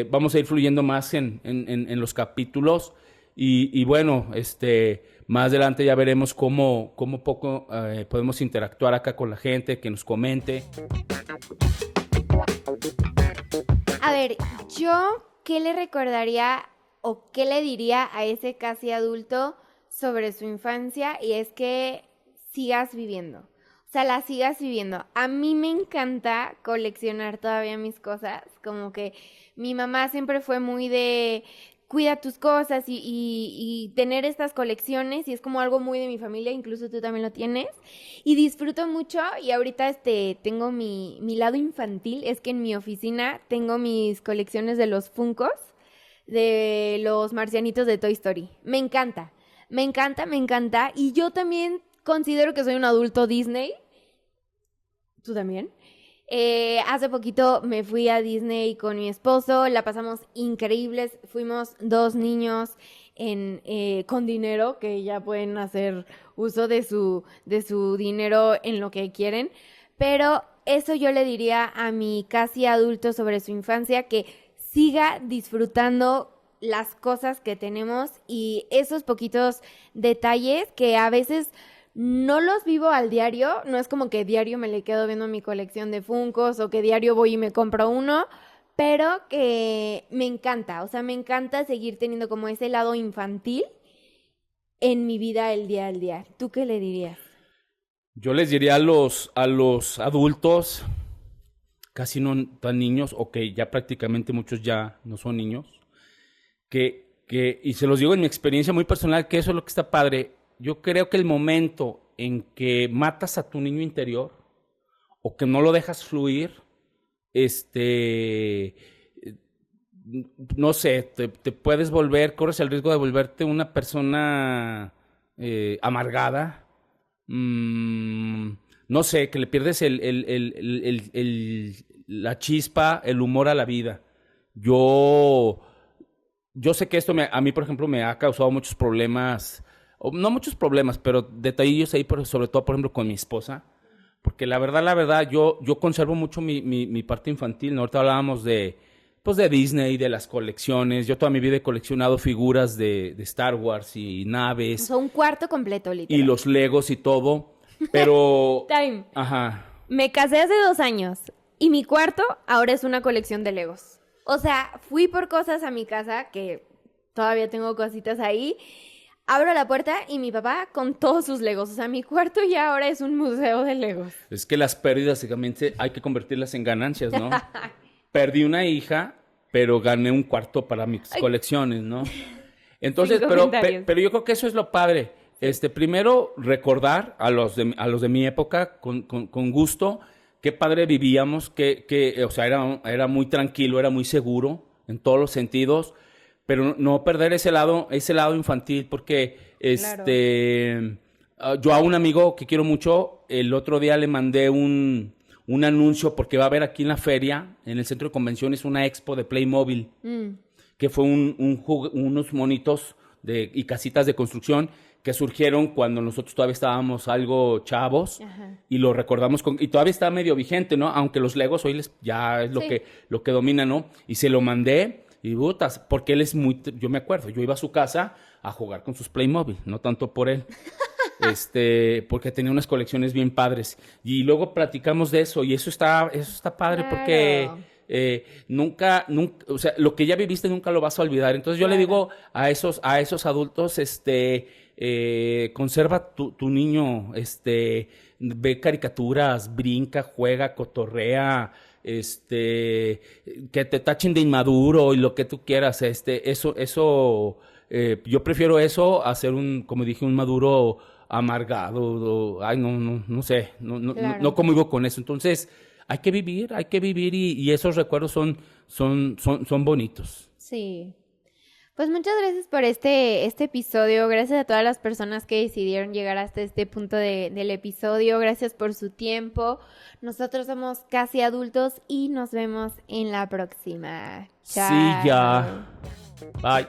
Vamos a ir fluyendo más en los capítulos. Y bueno, más adelante ya veremos cómo poco podemos interactuar acá con la gente, que nos comente. A ver, yo, ¿qué le recordaría o qué le diría a ese casi adulto sobre su infancia? Y es que sigas viviendo. O sea, la sigas viviendo. A mí me encanta coleccionar todavía mis cosas. Como que mi mamá siempre fue muy de cuida tus cosas y tener estas colecciones. Y es como algo muy de mi familia, incluso tú también lo tienes. Y disfruto mucho y ahorita tengo mi lado infantil. Es que en mi oficina tengo mis colecciones de los Funkos, de los marcianitos de Toy Story. Me encanta, me encanta, me encanta. Y yo también considero que soy un adulto Disney. ¿Tú también? Hace poquito me fui a Disney con mi esposo, la pasamos increíbles, fuimos 2 niños con dinero, que ya pueden hacer uso de su dinero en lo que quieren, pero eso yo le diría a mi casi adulto sobre su infancia, que siga disfrutando las cosas que tenemos y esos poquitos detalles que a veces no los vivo al diario. No es como que diario me le quedo viendo mi colección de Funkos o que diario voy y me compro uno, pero que me encanta, o sea, me encanta seguir teniendo como ese lado infantil en mi vida el día al día. ¿Tú qué le dirías? Yo les diría a los adultos, casi no tan niños, o que ya prácticamente muchos ya no son niños, y se los digo en mi experiencia muy personal, que eso es lo que está padre. Yo creo que el momento en que matas a tu niño interior o que no lo dejas fluir, no sé, te puedes corres el riesgo de volverte una persona amargada. No sé, que le pierdes la chispa, el humor a la vida. Yo sé que esto a mí, por ejemplo, me ha causado muchos problemas. No muchos problemas, pero detallillos ahí, sobre todo, por ejemplo, con mi esposa. Porque la verdad, yo conservo mucho mi parte infantil, ¿no? Ahorita hablábamos de Disney, de las colecciones. Yo toda mi vida he coleccionado figuras de Star Wars y naves. O sea, un cuarto completo, literal. Y los Legos y todo. Pero... Time. Ajá. Me casé hace 2 años y mi cuarto ahora es una colección de Legos. O sea, fui por cosas a mi casa, que todavía tengo cositas ahí. Abro la puerta y mi papá con todos sus Legos. O sea, mi cuarto ya ahora es un museo de Legos. Es que las pérdidas, digamos, hay que convertirlas en ganancias, ¿no? Perdí una hija, pero gané un cuarto para mis colecciones, ¿no? Entonces, pero yo creo que eso es lo padre. Primero, recordar a los de mi época con gusto qué padre vivíamos, o sea, era muy tranquilo, era muy seguro en todos los sentidos. Pero no perder ese lado infantil, porque yo a un amigo que quiero mucho, el otro día le mandé un anuncio porque va a haber aquí en la feria, en el centro de convenciones, una expo de Playmobil, que fue unos monitos y casitas de construcción que surgieron cuando nosotros todavía estábamos algo chavos. Ajá. Y lo recordamos y todavía está medio vigente, ¿no? Aunque los Legos hoy ya es lo que domina, ¿no? Y se lo mandé. Y putas, porque él es yo me acuerdo, yo iba a su casa a jugar con sus Playmobil, no tanto por él, porque tenía unas colecciones bien padres. Y luego platicamos de eso, y eso está padre, claro. Porque nunca, o sea, lo que ya viviste nunca lo vas a olvidar. Entonces yo le digo a esos adultos, conserva tu niño, ve caricaturas, brinca, juega, cotorrea, que te tachen de inmaduro y lo que tú quieras, eso yo prefiero eso a ser como dije, un maduro amargado, no sé, claro. No convivo con eso. Entonces hay que vivir y esos recuerdos son bonitos. Sí. Pues muchas gracias por este episodio, gracias a todas las personas que decidieron llegar hasta este punto del episodio, gracias por su tiempo. Nosotros somos Casi Adultos y nos vemos en la próxima. Chao. Sí, ya. Bye.